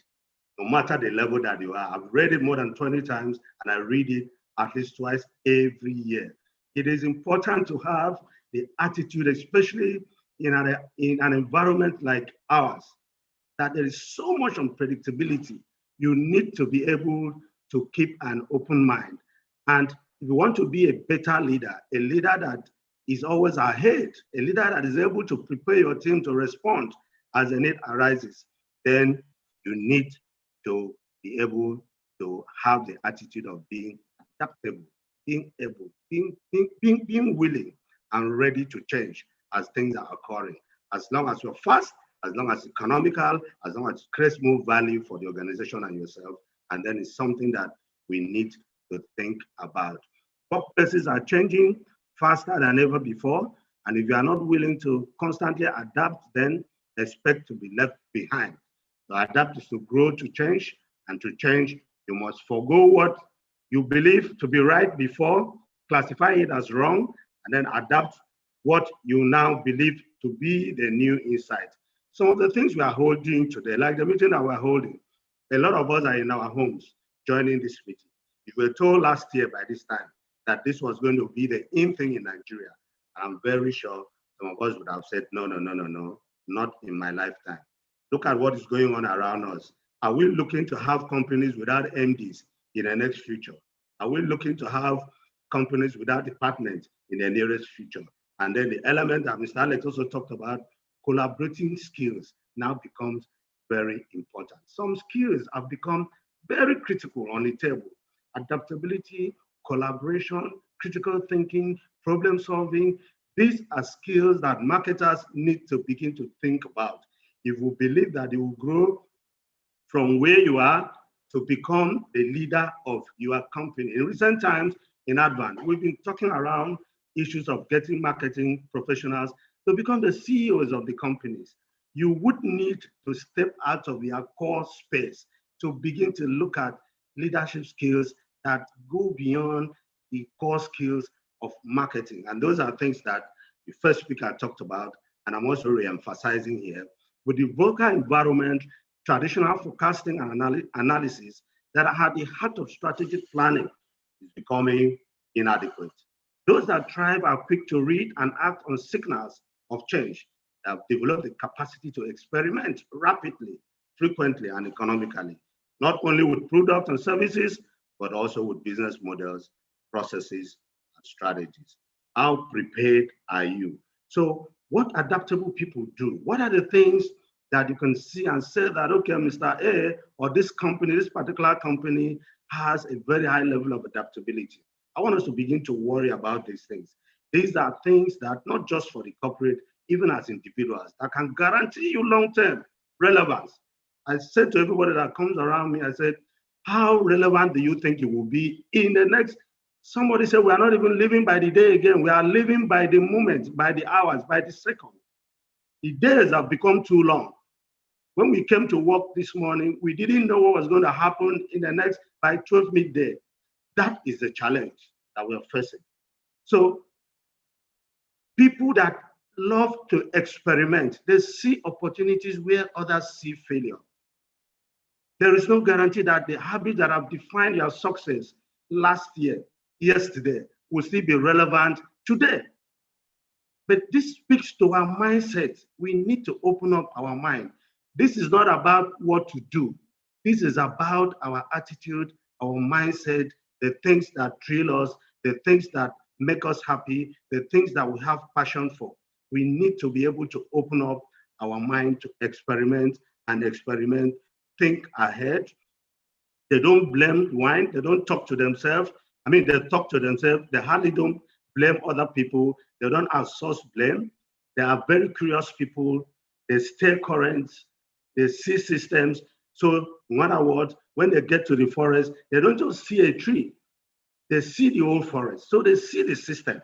no matter the level that you are. I've read it more than 20 times, and I read it at least twice every year. It is important to have the attitude, especially in an environment like ours, that there is so much unpredictability. You need to be able to keep an open mind. And if you want to be a better leader, a leader that is always ahead, a leader that is able to prepare your team to respond as a need arises, then you need to be able to have the attitude of being adaptable, being able, being willing and ready to change as things are occurring. As long as you're fast, as long as it's economical, as long as it creates more value for the organization and yourself, and then it's something that we need to think about. Workplaces are changing faster than ever before, and if you are not willing to constantly adapt, then expect to be left behind. To adapt is to grow, to change, and to change, you must forego what you believe to be right before, classify it as wrong, and then adapt what you now believe to be the new insight. Some of the things we are holding today, like the meeting that we're holding, a lot of us are in our homes joining this meeting. We were told last year by this time that this was going to be the in thing in Nigeria. I'm very sure some of us would have said, no, not in my lifetime. Look at what is going on around us. Are we looking to have companies without MDs in the next future? Are we looking to have companies without departments in the nearest future? And then the element that Mr. Alex also talked about, collaborating skills, now becomes very important. Some skills have become very critical on the table. Adaptability, collaboration, critical thinking, problem solving. These are skills that marketers need to begin to think about. If we believe that you will grow from where you are to become the leader of your company. In recent times in Advan, we've been talking around issues of getting marketing professionals to become the CEOs of the companies. You would need to step out of your core space to begin to look at leadership skills that go beyond the core skills of marketing. And those are things that the first speaker talked about, and I'm also re-emphasizing here. With the VUCA environment, traditional forecasting and analysis that are at the heart of strategic planning is becoming inadequate. Those that thrive are quick to read and act on signals of change. They have developed the capacity to experiment rapidly, frequently, and economically, not only with products and services, but also with business models, processes, and strategies. How prepared are you? So what adaptable people do? What are the things that you can see and say that, okay, Mr. A or this company, this particular company has a very high level of adaptability. I want us to begin to worry about these things. These are things that not just for the corporate, even as individuals, that can guarantee you long-term relevance. I said to everybody that comes around me, I said, how relevant do you think you will be in the next? Somebody said, we are not even living by the day again. We are living by the moment, by the hours, by the second. The days have become too long. When we came to work this morning, we didn't know what was going to happen in the next by 12 midday. That is the challenge that we're facing. So people that love to experiment, they see opportunities where others see failure. There is no guarantee that the habits that have defined your success last year, yesterday, will still be relevant today. But this speaks to our mindset. We need to open up our mind. This is not about what to do. This is about our attitude, our mindset, the things that thrill us, the things that make us happy, the things that we have passion for. We need to be able to open up our mind to experiment and experiment, think ahead. They don't blame wine. They don't talk to themselves. I mean, they talk to themselves. They hardly don't blame other people. They don't outsource blame. They are very curious people. They stay current. They see systems. So in other words, when they get to the forest, they don't just see a tree. They see the whole forest. So they see the system.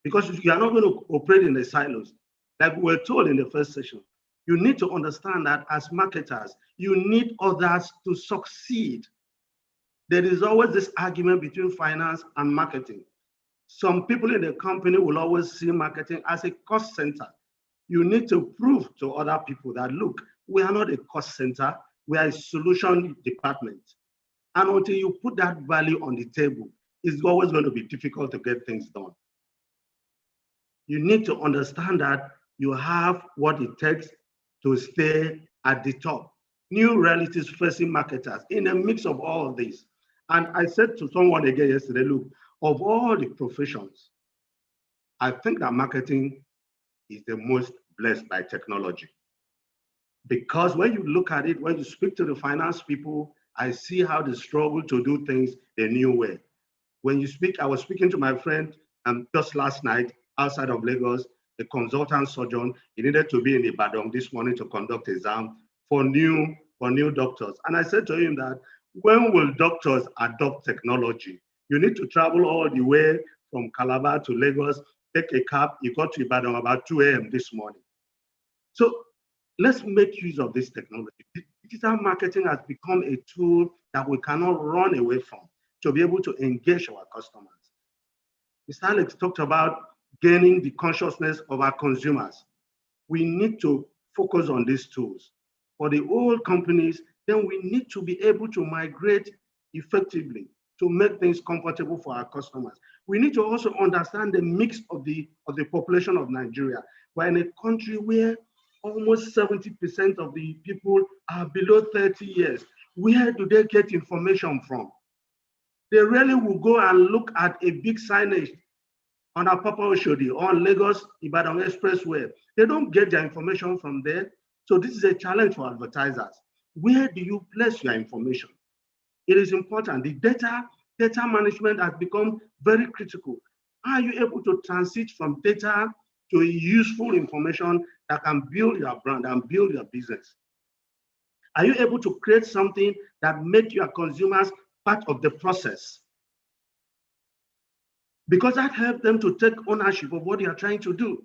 Because you are not going to operate in the silos. Like we were told in the first session, you need to understand that as marketers, you need others to succeed. There is always this argument between finance and marketing. Some people in the company will always see marketing as a cost center. You need to prove to other people that, look, we are not a cost center, we are a solution department. And until you put that value on the table, it's always going to be difficult to get things done. You need to understand that you have what it takes to stay at the top. New realities facing marketers in a mix of all of this. And I said to someone again yesterday, look, of all the professions, I think that marketing is the most blessed by technology. Because when you look at it, when you speak to the finance people, I see how they struggle to do things a new way. When you speak, I was speaking to my friend just last night outside of Lagos, a consultant surgeon. He needed to be in Ibadan this morning to conduct exam for new doctors. And I said to him that, when will doctors adopt technology? You need to travel all the way from Calabar to Lagos, take a cab, you got to Ibadan about 2 a.m. this morning. So let's make use of this technology. Digital marketing has become a tool that we cannot run away from to be able to engage our customers. Mr. Alex talked about gaining the consciousness of our consumers. We need to focus on these tools. For the old companies, then we need to be able to migrate effectively to make things comfortable for our customers. We need to also understand the mix of the population of Nigeria. We're in a country where almost 70% of the people are below 30 years. Where do they get information from? They really will go and look at a big signage on a Papa Oshodi or on Lagos Ibadan Expressway. They don't get their information from there. So this is a challenge for advertisers. Where do you place your information? It is important. The data management has become very critical. Are you able to transit from data to useful information that can build your brand and build your business? Are you able to create something that makes your consumers part of the process? Because that helps them to take ownership of what you are trying to do.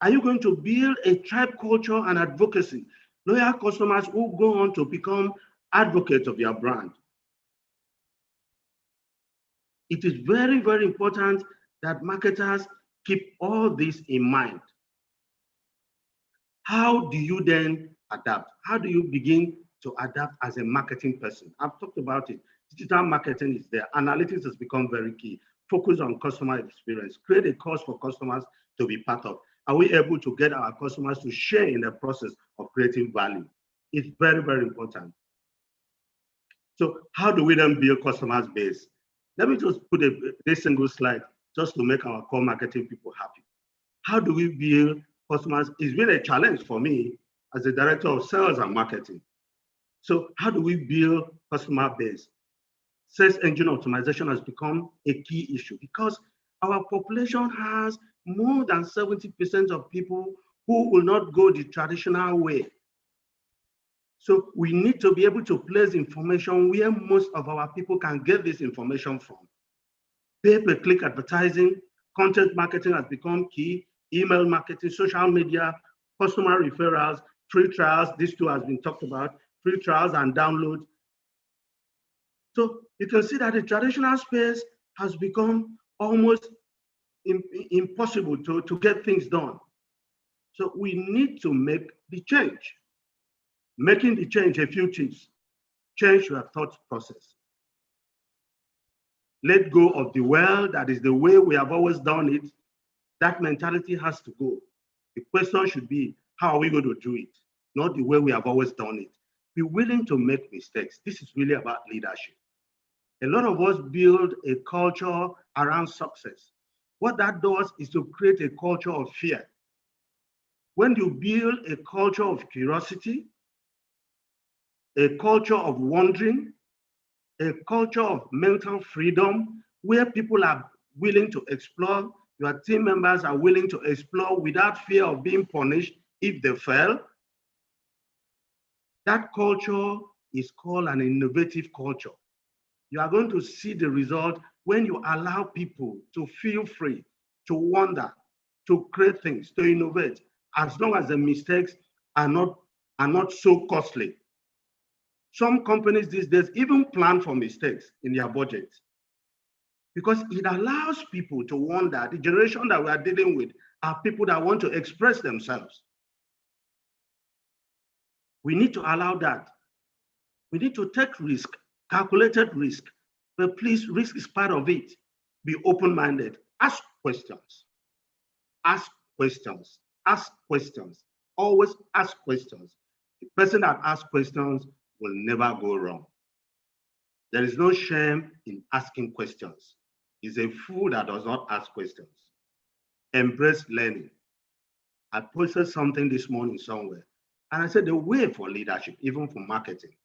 Are you going to build a tribe culture and advocacy? Loyal customers who go on to become advocates of your brand. It is very, very important that marketers keep all this in mind. How do you then adapt? How do you begin to adapt as a marketing person? I've talked about it. Digital marketing is there. Analytics has become very key. focus on customer experience, create a cause for customers to be part of. Are we able to get our customers to share in the process of creating value? It's very, very important. So how do we then build customers base? Let me just put this single slide just to make our core marketing people happy. How do we build customers? It's been a challenge for me as the director of sales and marketing. So how do we build customer base? Search engine optimization has become a key issue because our population has more than 70% of people who will not go the traditional way. So we need to be able to place information where most of our people can get this information from. Pay-per-click advertising, content marketing has become key, email marketing, social media, customer referrals, free trials, these two has been talked about, free trials and downloads. So you can see that the traditional space has become almost impossible to get things done. So we need to make the change. Making the change, a few tips. Change your thought process. Let go of the well, that is the way we have always done it. That mentality has to go. The question should be, how are we going to do it? Not the way we have always done it. Be willing to make mistakes. This is really about leadership. A lot of us build a culture around success. What that does is to create a culture of fear. When you build a culture of curiosity, a culture of wondering, a culture of mental freedom, where people are willing to explore, your team members are willing to explore without fear of being punished if they fail, that culture is called an innovative culture. You are going to see the result when you allow people to feel free, to wonder, to create things, to innovate, as long as the mistakes are not so costly. Some companies these days even plan for mistakes in their budget because it allows people to wonder. The generation that we are dealing with are people that want to express themselves. We need to allow that. We need to take risk, calculated risk, but please, risk is part of it. Be open-minded. Ask questions. Ask questions. Ask questions. Always ask questions. The person that asks questions will never go wrong. There is no shame in asking questions. It's a fool that does not ask questions. Embrace learning. I posted something this morning somewhere, and I said the way for leadership, even for marketing,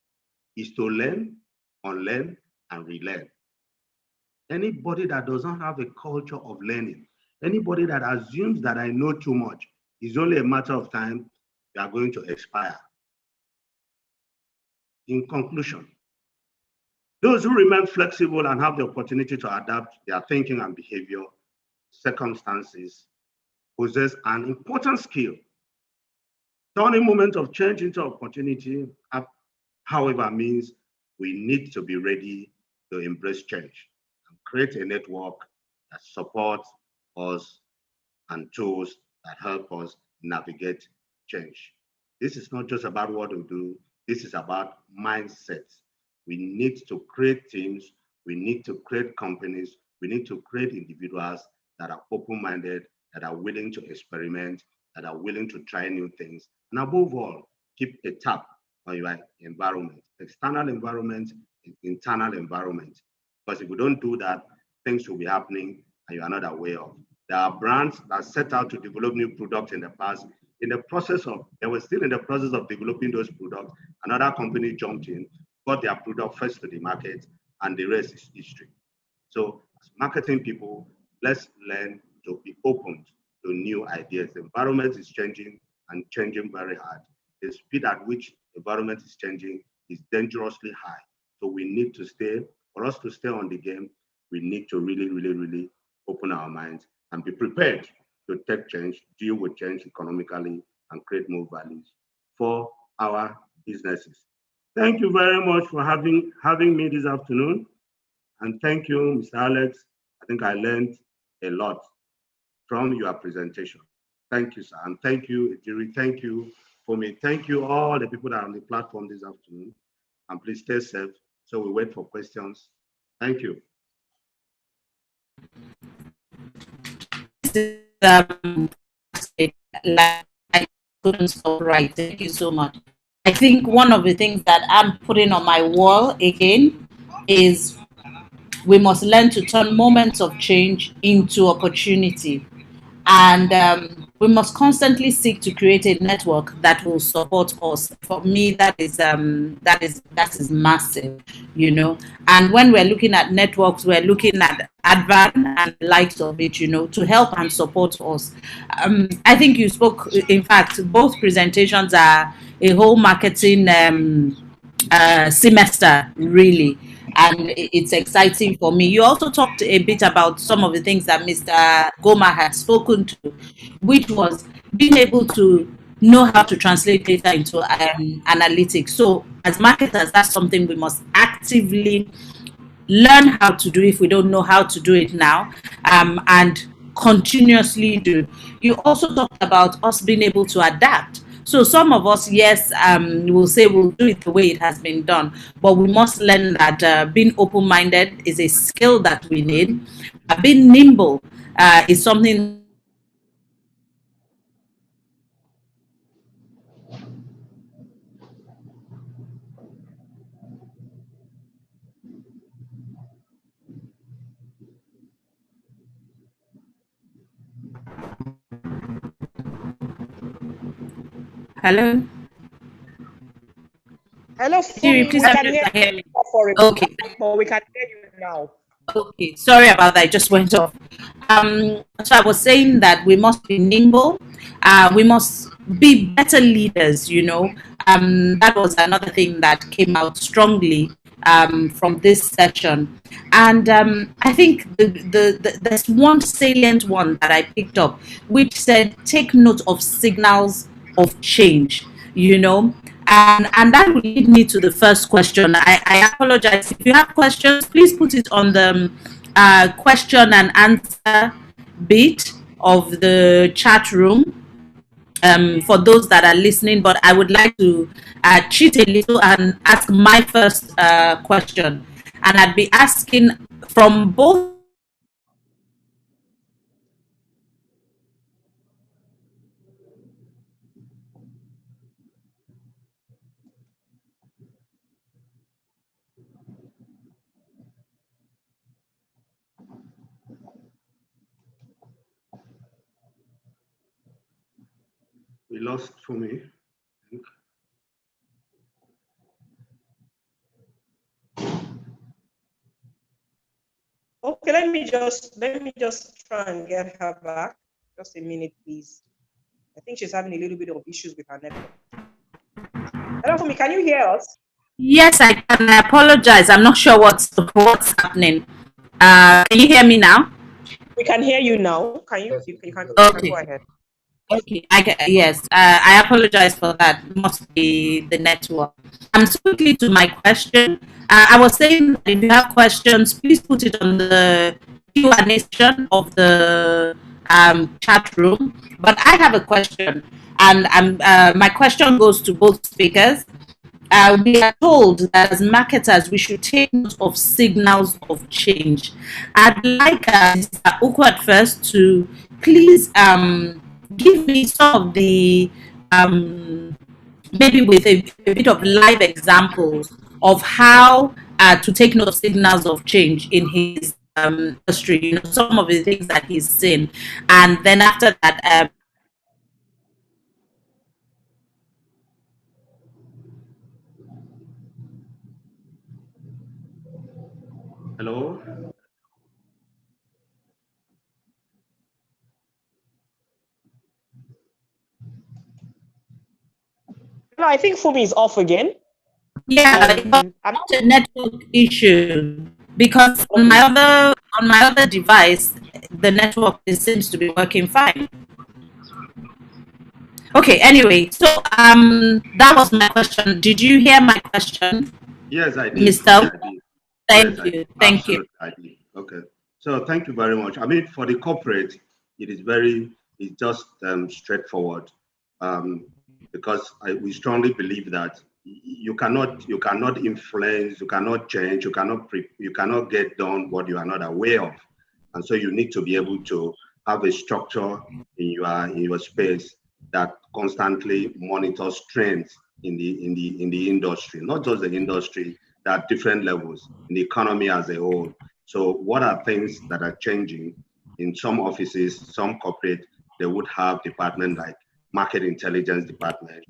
is to learn, unlearn, and relearn. Anybody that does not have a culture of learning, anybody that assumes that I know too much, it's only a matter of time they are going to expire. In conclusion, those who remain flexible and have the opportunity to adapt their thinking and behavior circumstances possess an important skill. Turning moment of change into opportunity, however, means we need to be ready to embrace change and create a network that supports us and tools that help us navigate change. This is not just about what we do, this is about mindsets. We need to create teams, we need to create companies, we need to create individuals that are open-minded, that are willing to experiment, that are willing to try new things. And above all, keep a tap on your environment, external environment, internal environment. Because if we don't do that, things will be happening and you are not aware of. There are brands that set out to develop new products in the past. They were still in the process of developing those products. Another company jumped in, got their product first to the market, and the rest is history. So as marketing people, let's learn to be open to new ideas. The environment is changing and changing very hard. The speed at which the environment is changing is dangerously high. So we need to for us to stay on the game, we need to really, really, really open our minds and be prepared to take change, deal with change economically, and create more values for our businesses. Thank you very much for having me this afternoon. And thank you, Mr. Alex. I think I learned a lot from your presentation. Thank you, sir. And thank you, Ejiri. Thank you for me. Thank you, all the people that are on the platform this afternoon. And please stay safe. So we wait for questions. Thank you. I couldn't stop right. Thank you so much. I think one of the things that I'm putting on my wall again is we must learn to turn moments of change into opportunity. And we must constantly seek to create a network that will support us. For me, that is massive, you know. And when we're looking at networks, we're looking at Advan and the likes of it, you know, to help and support us. I think you spoke. In fact, both presentations are a whole marketing semester, really, and it's exciting for me. You also talked a bit about some of the things that Mr. Goma had spoken to, which was being able to know how to translate data into analytics. So as marketers, that's something we must actively learn how to do if we don't know how to do it now, and continuously do. You also talked about us being able to adapt. So some of us, yes, will say we'll do it the way it has been done, but we must learn that being open-minded is a skill that we need. Being nimble is something. Hello? Hello, Siri, Fumi. please We help can me if hear you can hear you me. for a Okay. bit, but we can hear you now. Okay, sorry about that. I just went off. So I was saying that we must be nimble. We must be better leaders. You know, that was another thing that came out strongly from this session. And I think there's one salient one that I picked up, which said, "Take note of signals of change." You know, and that will lead me to the first question. I apologize. If you have questions, please put it on the question and answer bit of the chat room, for those that are listening. But I would like to cheat a little and ask my first question. And I'd be asking from both. We lost Fumi. Okay, let me just try and get her back. Just a minute, please. I think she's having a little bit of issues with her network. Hello, Fumi, can you hear us? Yes, I can. I apologize. I'm not sure what's happening. Can you hear me now? We can hear you now. Can you? Yes, You can Okay. go ahead. Okay, yes, I apologize for that. Must be the network. So quickly to my question. I was saying that if you have questions, please put it on the Q&A section of the chat room. But I have a question, and my question goes to both speakers. We are told that as marketers, we should take note of signals of change. I'd like Mr. Ukwat first to please give me some of the, maybe with a bit of live examples of how to take note of signals of change in his industry, you know, some of the things that he's seen. And then after that, Hello? No, I think Fumi is off again. yeah, it's not a network issue because on my other device, the network seems to be working fine. Okay, anyway, so that was my question. Did you hear my question, Yes, I did. Mr. Yes, I did. Thank Yes, you. Thank you. absolutely, I did. Okay. So thank you very much. I mean, for the corporate, it's just straightforward, because we strongly believe that you cannot influence, you cannot change, you cannot get done what you are not aware of. And so you need to be able to have a structure in your space that constantly monitors trends in the industry, not just the industry, there are different levels in the economy as a whole. So what are things that are changing in some offices, some corporate, they would have department like market intelligence department.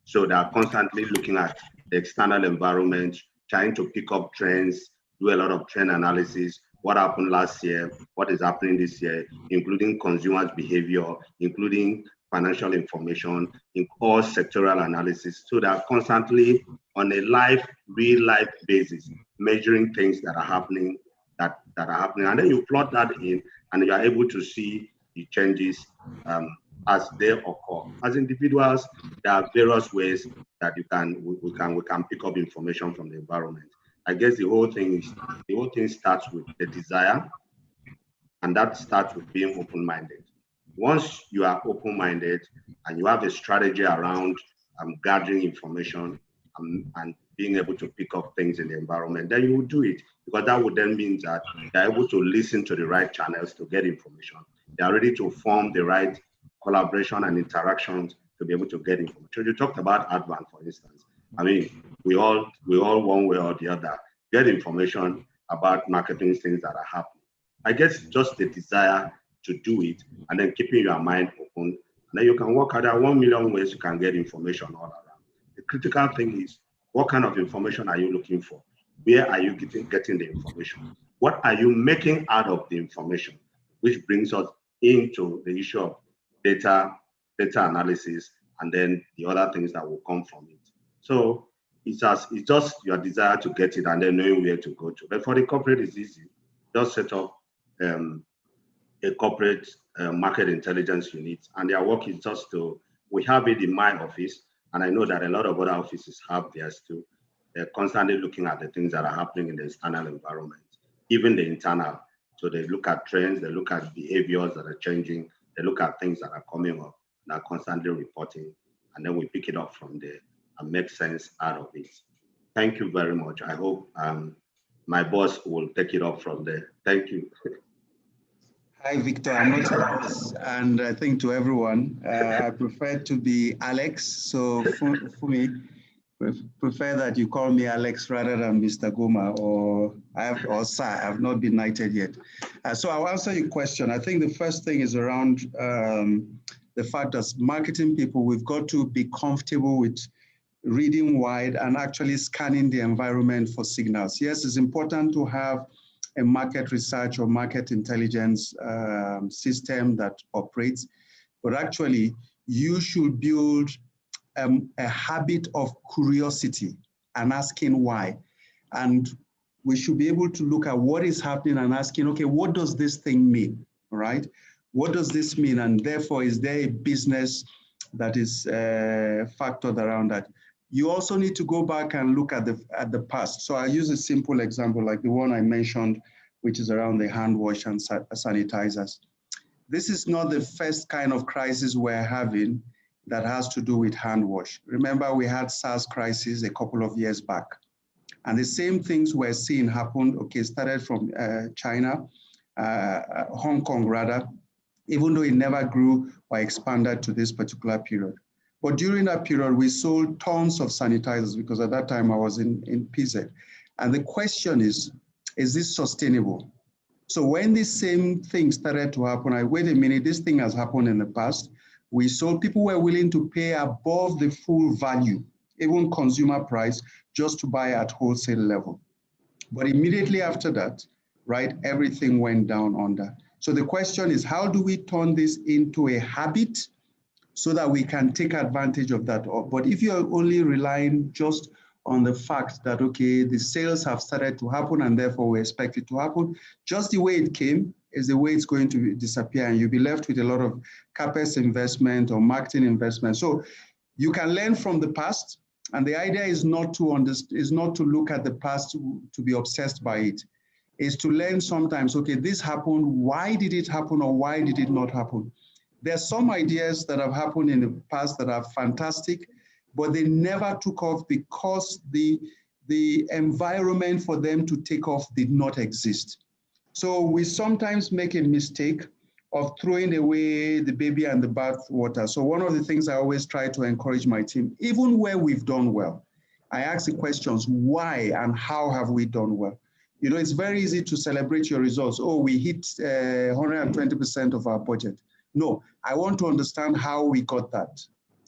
So they are constantly looking at the external environment, trying to pick up trends, do a lot of trend analysis. What happened last year? What is happening this year? Including consumers' behavior, including financial information, in all sectoral analysis. So they are constantly on a real life basis, measuring things that are happening, that are happening. And then you plot that in, and you are able to see the changes as they occur. As individuals, there are various ways that we can pick up information from the environment. I guess the whole thing starts with the desire, and that starts with being open-minded. Once you are open-minded and you have a strategy around gathering information and being able to pick up things in the environment, then you will do it, because that would then mean that they're able to listen to the right channels to get information. They are ready to form the right collaboration and interactions to be able to get information. You talked about Advan, for instance. I mean, we all one way or the other get information about marketing things that are happening. I guess just the desire to do it and then keeping your mind open. And then you can work out there 1 million ways you can get information all around. The critical thing is, what kind of information are you looking for? Where are you getting the information? What are you making out of the information? Which brings us into the issue of data analysis, and then the other things that will come from it. So it's just your desire to get it and then knowing where to go to. But for the corporate, it's easy. Just set up a corporate market intelligence unit, and their work is just we have it in my office, and I know that a lot of other offices have theirs too. They're constantly looking at the things that are happening in the external environment, even the internal. So they look at trends, they look at behaviors that are changing, they look at things that are coming up, and are constantly reporting, and then we pick it up from there and make sense out of it. Thank you very much. I hope my boss will take it up from there. Thank you. Hi, Victor. I'm not your boss, and I think to everyone, I prefer to be Alex. So for me, prefer that you call me Alex rather than Mr. Goma or Sir. I have not been knighted yet. So I'll answer your question. I think the first thing is around the fact that marketing people, we've got to be comfortable with reading wide and actually scanning the environment for signals. Yes, it's important to have a market research or market intelligence system that operates, but actually you should build a habit of curiosity and asking why. And we should be able to look at what is happening and asking, okay, what does this thing mean, right? What does this mean? And therefore, is there a business that is factored around that? You also need to go back and look at the past. So I use a simple example like the one I mentioned, which is around the hand wash and sanitizers. This is not the first kind of crisis we're having that has to do with hand wash. Remember, we had SARS crisis a couple of years back. And the same things we're seeing happened, started from China, Hong Kong rather, even though it never grew or expanded to this particular period. But during that period, we sold tons of sanitizers because at that time I was in PZ. And the question is this sustainable? So when this same thing started to happen, wait a minute, this thing has happened in the past. We saw people were willing to pay above the full value, even consumer price, just to buy at wholesale level. But immediately after that, right, everything went down under. So the question is, how do we turn this into a habit so that we can take advantage of that? But if you're only relying just on the fact that, okay, the sales have started to happen and therefore we expect it to happen, just the way it came is the way it's going to disappear, and you'll be left with a lot of CapEx investment or marketing investment. So you can learn from the past, and the idea is not to look at the past to be obsessed by it. Is to learn sometimes, okay, this happened, why did it happen or why did it not happen? There are some ideas that have happened in the past that are fantastic, but they never took off because the environment for them to take off did not exist. So we sometimes make a mistake of throwing away the baby and the bath water. So one of the things I always try to encourage my team, even where we've done well, I ask the questions, why and how have we done well? You know, it's very easy to celebrate your results. Oh, we hit 120% of our budget. No, I want to understand how we got that,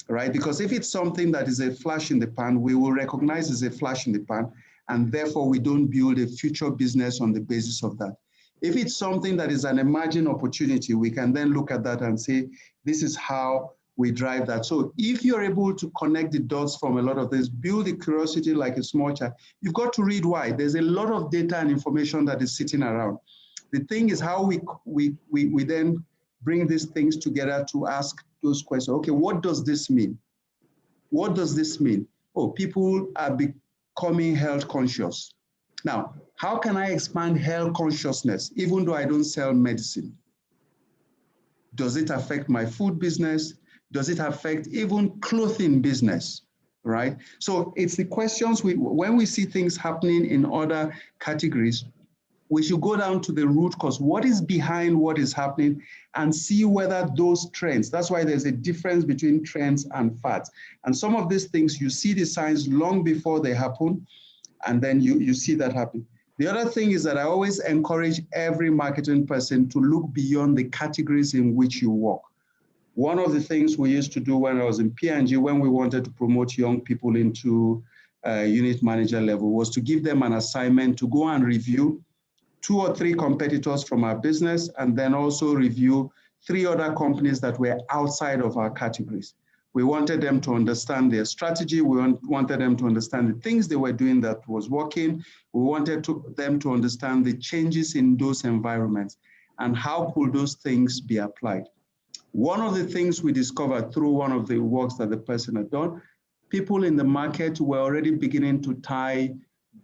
right? Because if it's something that is a flash in the pan, we will recognize as a flash in the pan, and therefore we don't build a future business on the basis of that. If it's something that is an emerging opportunity, we can then look at that and say, this is how we drive that. So if you're able to connect the dots from a lot of this, build the curiosity like a small child, you've got to read why. There's a lot of data and information that is sitting around. The thing is how we then bring these things together to ask those questions. Okay, what does this mean? What does this mean? Oh, people are becoming health conscious. Now, how can I expand health consciousness even though I don't sell medicine? Does it affect my food business? Does it affect even clothing business, right? So it's the questions when we see things happening in other categories, we should go down to the root cause. What is behind what is happening and see whether those trends, that's why there's a difference between trends and fads. And some of these things, you see the signs long before they happen, and then you see that happen. The other thing is that I always encourage every marketing person to look beyond the categories in which you work. One of the things we used to do when I was in P&G, when we wanted to promote young people into unit manager level, was to give them an assignment to go and review 2 or 3 competitors from our business, and then also review 3 other companies that were outside of our categories. We wanted them to understand their strategy. We wanted them to understand the things they were doing that was working. We wanted them to understand the changes in those environments and how could those things be applied. One of the things we discovered through one of the works that the person had done, people in the market were already beginning to tie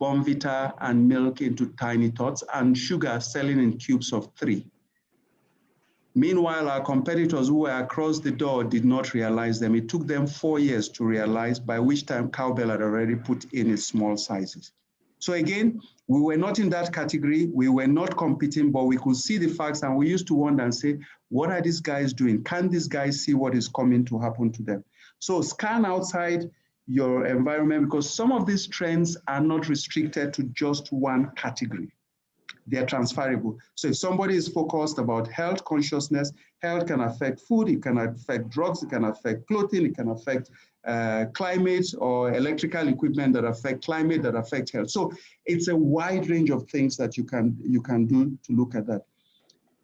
Bonvita and milk into tiny tots and sugar selling in cubes of 3. Meanwhile, our competitors who were across the door did not realize them. It took them 4 years to realize, by which time Cowbell had already put in its small sizes. So again, we were not in that category. We were not competing, but we could see the facts, and we used to wonder and say, what are these guys doing? Can these guys see what is coming to happen to them? So scan outside your environment, because some of these trends are not restricted to just one category. They're transferable. So if somebody is focused about health consciousness, health can affect food, it can affect drugs, it can affect clothing, it can affect climate or electrical equipment that affect climate, that affect health. So it's a wide range of things that you can do to look at that.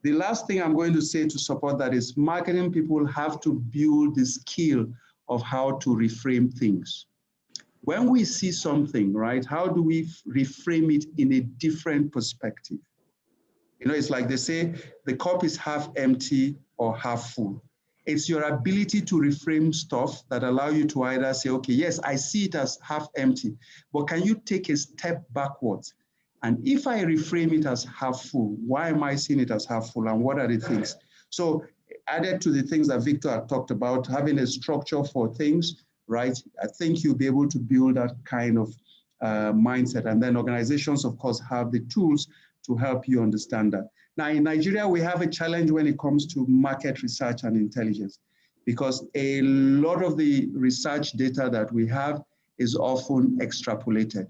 The last thing I'm going to say to support that is marketing people have to build the skill of how to reframe things. When we see something, right, how do we reframe it in a different perspective? You know, it's like they say, the cup is half empty or half full. It's your ability to reframe stuff that allow you to either say, okay, yes, I see it as half empty, but can you take a step backwards? And if I reframe it as half full, why am I seeing it as half full, and what are the things? So added to the things that Victor had talked about, having a structure for things, right? I think you'll be able to build that kind of mindset. And then organizations, of course, have the tools to help you understand that. Now, in Nigeria, we have a challenge when it comes to market research and intelligence, because a lot of the research data that we have is often extrapolated.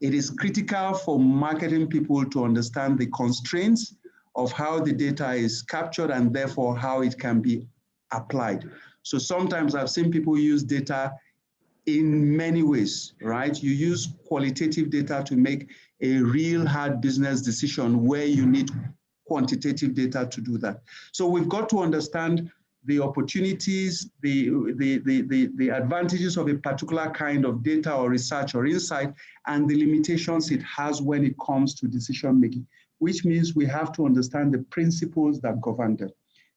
It is critical for marketing people to understand the constraints of how the data is captured and therefore how it can be applied. So sometimes I've seen people use data in many ways, right? You use qualitative data to make a real hard business decision where you need quantitative data to do that. So we've got to understand the opportunities, the advantages of a particular kind of data or research or insight, and the limitations it has when it comes to decision making, which means we have to understand the principles that govern them.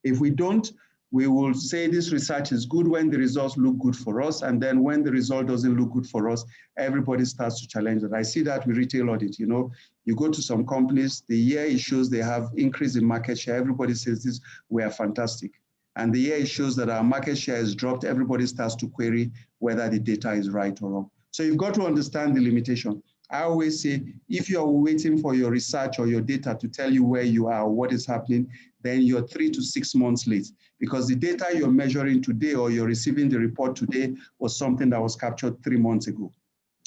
If we don't, we will say this research is good when the results look good for us, and then when the result doesn't look good for us, everybody starts to challenge it. I see that with retail audit. You know, you go to some companies, the year it shows they have increase in market share, everybody says this, we are fantastic. And the year it shows that our market share has dropped, everybody starts to query whether the data is right or wrong. So you've got to understand the limitation. I always say, if you're waiting for your research or your data to tell you where you are or what is happening, then you're 3 to 6 months late, because the data you're measuring today or you're receiving the report today was something that was captured 3 months ago.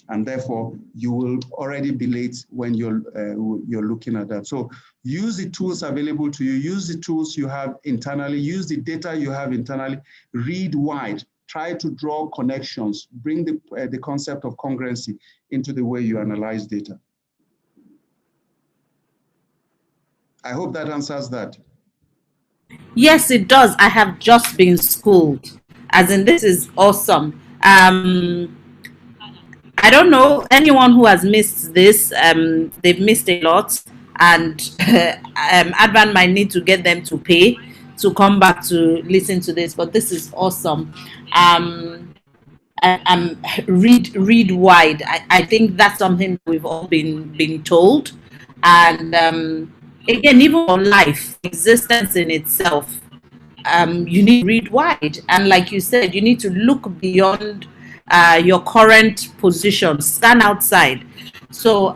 And therefore, you will already be late when you're looking at that. So use the tools available to you, use the tools you have internally, use the data you have internally, read wide, try to draw connections, bring the concept of congruency into the way you analyze data. I hope that answers that. Yes, it does. I have just been schooled. As in, this is awesome. I don't know anyone who has missed this. They've missed a lot, and Advan might need to get them to pay to come back to listen to this. But this is awesome. Read wide. I think that's something we've all been told, and again, even on life, existence in itself, you need to read wide, and like you said, you need to look beyond your current position, stand outside. So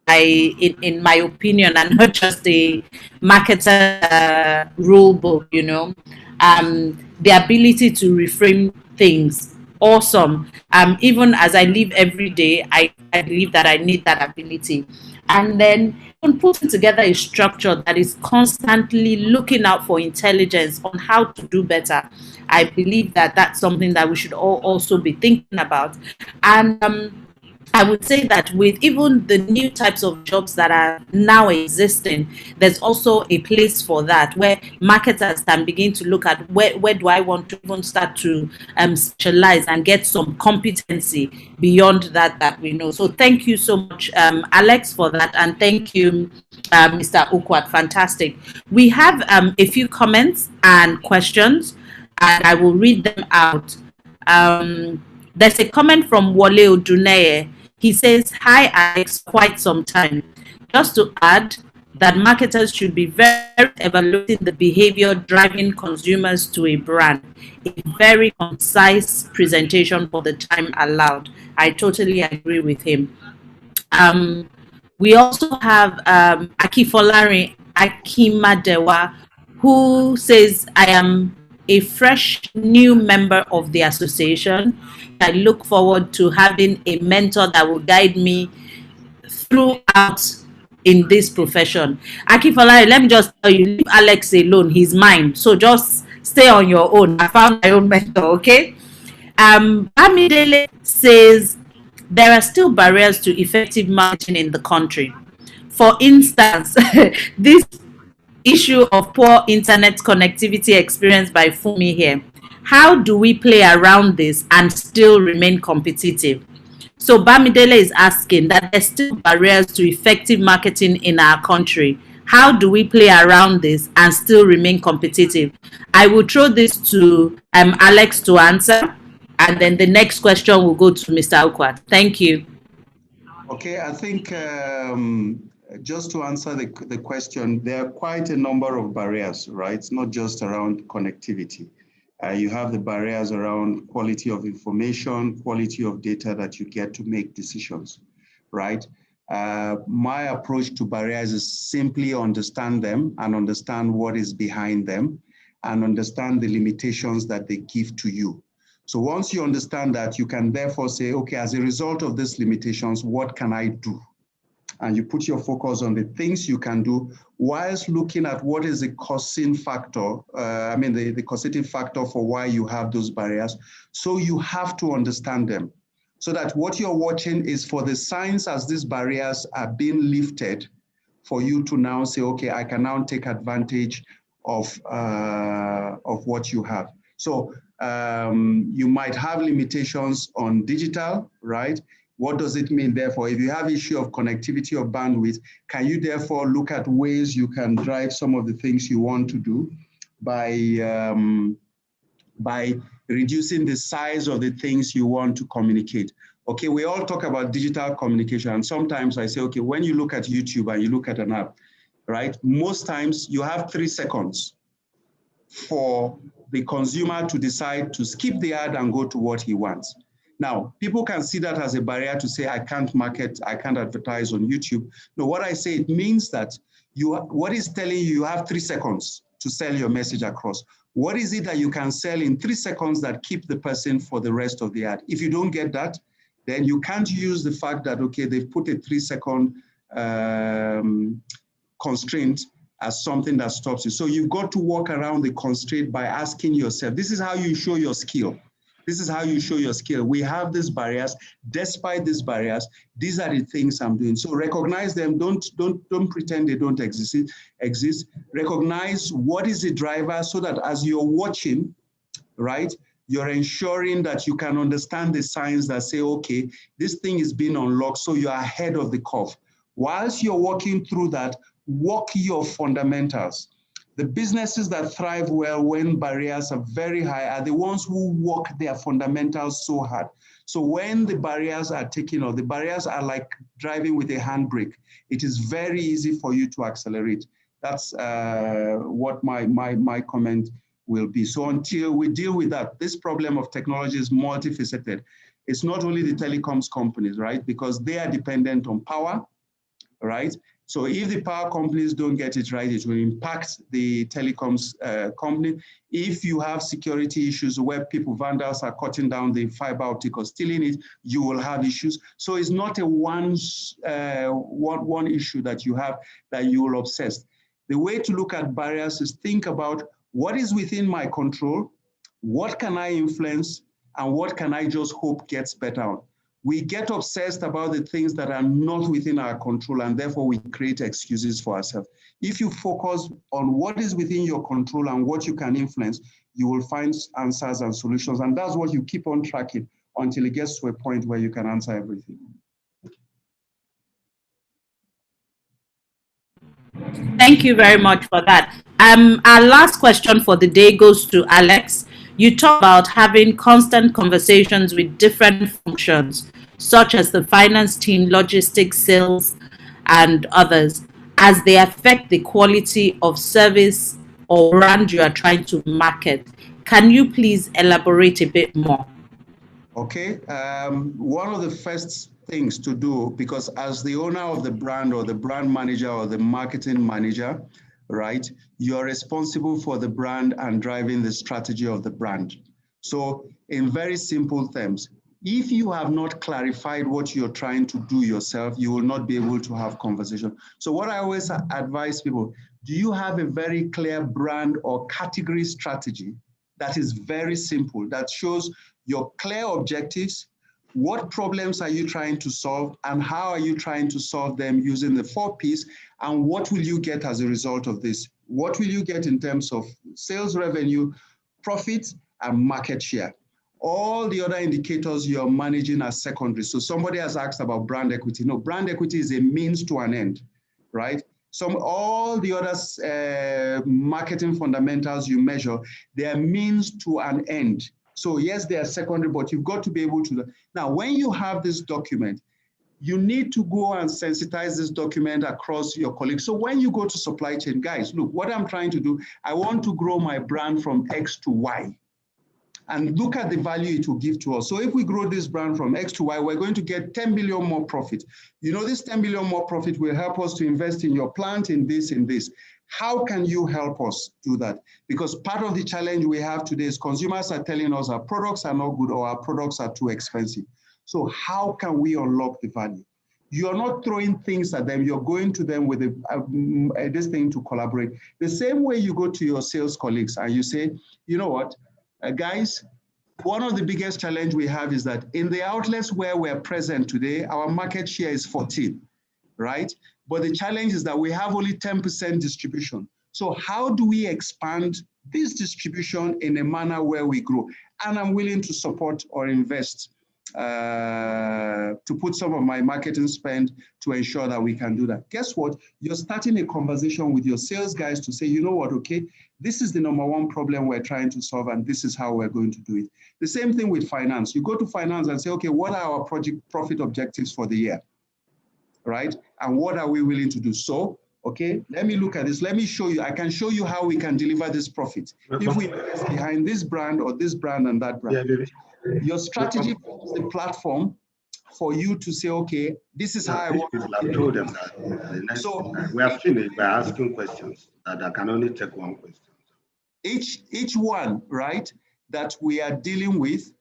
in my opinion, and not just a marketer rule book, the ability to reframe things, awesome. Even as I live every day, I believe that I need that ability. And then putting together a structure that is constantly looking out for intelligence on how to do better. I believe that that's something that we should all also be thinking about. And I would say that with even the new types of jobs that are now existing, there's also a place for that, where marketers can begin to look at where do I want to even start to specialize and get some competency beyond that we know. So thank you so much, Alex, for that, and thank you, Mr. Ukwat. Fantastic. We have a few comments and questions, and I will read them out. There's a comment from Wale Oduneye. He says, "Hi, Alex, quite some time. Just to add that marketers should be very evaluating the behavior driving consumers to a brand. A very concise presentation for the time allowed." I totally agree with him. We also have Akifolari Akimadewa, who says, "I am a fresh new member of the association. I look forward to having a mentor that will guide me throughout in this profession." Akifolari, let me just tell you, leave Alex alone. He's mine. So just stay on your own. I found my own mentor, okay? Bamidele says, "There are still barriers to effective marketing in the country. For instance, this issue of poor internet connectivity experienced by Fumi here. How do we play around this and still remain competitive?" So Bamidele is asking that there's still barriers to effective marketing in our country. How do we play around this and still remain competitive? I will throw this to Alex to answer, and then the next question will go to Mr. Ukwat. Thank you. Okay, I think just to answer the question, there are quite a number of barriers, right? It's not just around connectivity. You have the barriers around quality of information, quality of data that you get to make decisions, right? My approach to barriers is simply understand them and understand what is behind them and understand the limitations that they give to you. So once you understand that, you can therefore say, okay, as a result of these limitations, what can I do? And you put your focus on the things you can do whilst looking at what is the causing factor, the causative factor for why you have those barriers. So you have to understand them so that what you're watching is for the signs as these barriers are being lifted for you to now say, okay, I can now take advantage of what you have. So you might have limitations on digital, right? What does it mean, therefore? If you have issue of connectivity or bandwidth, can you therefore look at ways you can drive some of the things you want to do by reducing the size of the things you want to communicate? Okay, we all talk about digital communication, and sometimes I say, okay, when you look at YouTube and you look at an app, right? Most times you have 3 seconds for the consumer to decide to skip the ad and go to what he wants. Now, people can see that as a barrier to say, I can't market, I can't advertise on YouTube. No, what I say, it means that what is telling you have 3 seconds to sell your message across. What is it that you can sell in 3 seconds that keep the person for the rest of the ad? If you don't get that, then you can't use the fact that, okay, they've put a 3-second constraint as something that stops you. So you've got to walk around the constraint by asking yourself, this is how you show your skill. This is how you show your skill. We have these barriers. Despite these barriers, these are the things I'm doing. So recognize them. Don't pretend they don't exist. Recognize what is the driver so that as you're watching, right, you're ensuring that you can understand the signs that say, okay, this thing is being unlocked, so you're ahead of the curve. Whilst you're walking through that, work your fundamentals. The businesses that thrive well when barriers are very high are the ones who work their fundamentals so hard. So when the barriers are taken off, the barriers are like driving with a handbrake. It is very easy for you to accelerate. That's what my comment will be. So until we deal with that, this problem of technology is multifaceted. It's not only the telecoms companies, right? Because they are dependent on power, right? So if the power companies don't get it right, it will impact the telecoms company. If you have security issues where vandals are cutting down the fiber optic or stealing it, you will have issues. So it's not a one issue that you have that you will obsess. The way to look at barriers is think about what is within my control, what can I influence, and what can I just hope gets better. We get obsessed about the things that are not within our control, and therefore we create excuses for ourselves. If you focus on what is within your control and what you can influence, you will find answers and solutions. And that's what you keep on tracking until it gets to a point where you can answer everything. Thank you very much for that. Our last question for the day goes to Alex. You talk about having constant conversations with different functions, such as the finance team, logistics, sales, and others, as they affect the quality of service or brand you are trying to market. Can you please elaborate a bit more? Okay. One of the first things to do, because as the owner of the brand or the brand manager or the marketing manager, right, you're responsible for the brand and driving the strategy of the brand. So in very simple terms, if you have not clarified what you're trying to do yourself, you will not be able to have conversation. So what I always advise people, do you have a very clear brand or category strategy that is very simple, that shows your clear objectives, what problems are you trying to solve, and how are you trying to solve them using the 4 Ps, and what will you get as a result of this? What will you get in terms of sales revenue, profit, and market share? All the other indicators you're managing are secondary. So somebody has asked about brand equity. No, brand equity is a means to an end, right? All the other marketing fundamentals you measure, they are means to an end. So yes, they are secondary, but you've got to be able to. Now, when you have this document, you need to go and sensitize this document across your colleagues. So when you go to supply chain, guys, look, what I'm trying to do, I want to grow my brand from X to Y. And look at the value it will give to us. So if we grow this brand from X to Y, we're going to get 10 billion more profit. You know, this 10 billion more profit will help us to invest in your plant, in this, in this. How can you help us do that? Because part of the challenge we have today is consumers are telling us our products are not good or our products are too expensive. So how can we unlock the value? You're not throwing things at them. You're going to them with this thing to collaborate. The same way you go to your sales colleagues and you say, you know what, guys, one of the biggest challenge we have is that in the outlets where we're present today, our market share is 14, right? But the challenge is that we have only 10% distribution. So how do we expand this distribution in a manner where we grow? And I'm willing to support or invest to put some of my marketing spend to ensure that we can do that. Guess what? You're starting a conversation with your sales guys to say, you know what, okay, this is the #1 problem we're trying to solve, and this is how we're going to do it. The same thing with finance. You go to finance and say, okay, what are our profit objectives for the year, right? And what are we willing to do? So, okay, let me look at this. Let me show you. I can show you how we can deliver this profit if we invest behind this brand or this brand and that brand. Yeah, baby. Your strategy is the platform for you to say, okay, this is how I want people to have do told it. them that the next So we are finished by asking questions that I can only take one question. each one, right, that we are dealing with,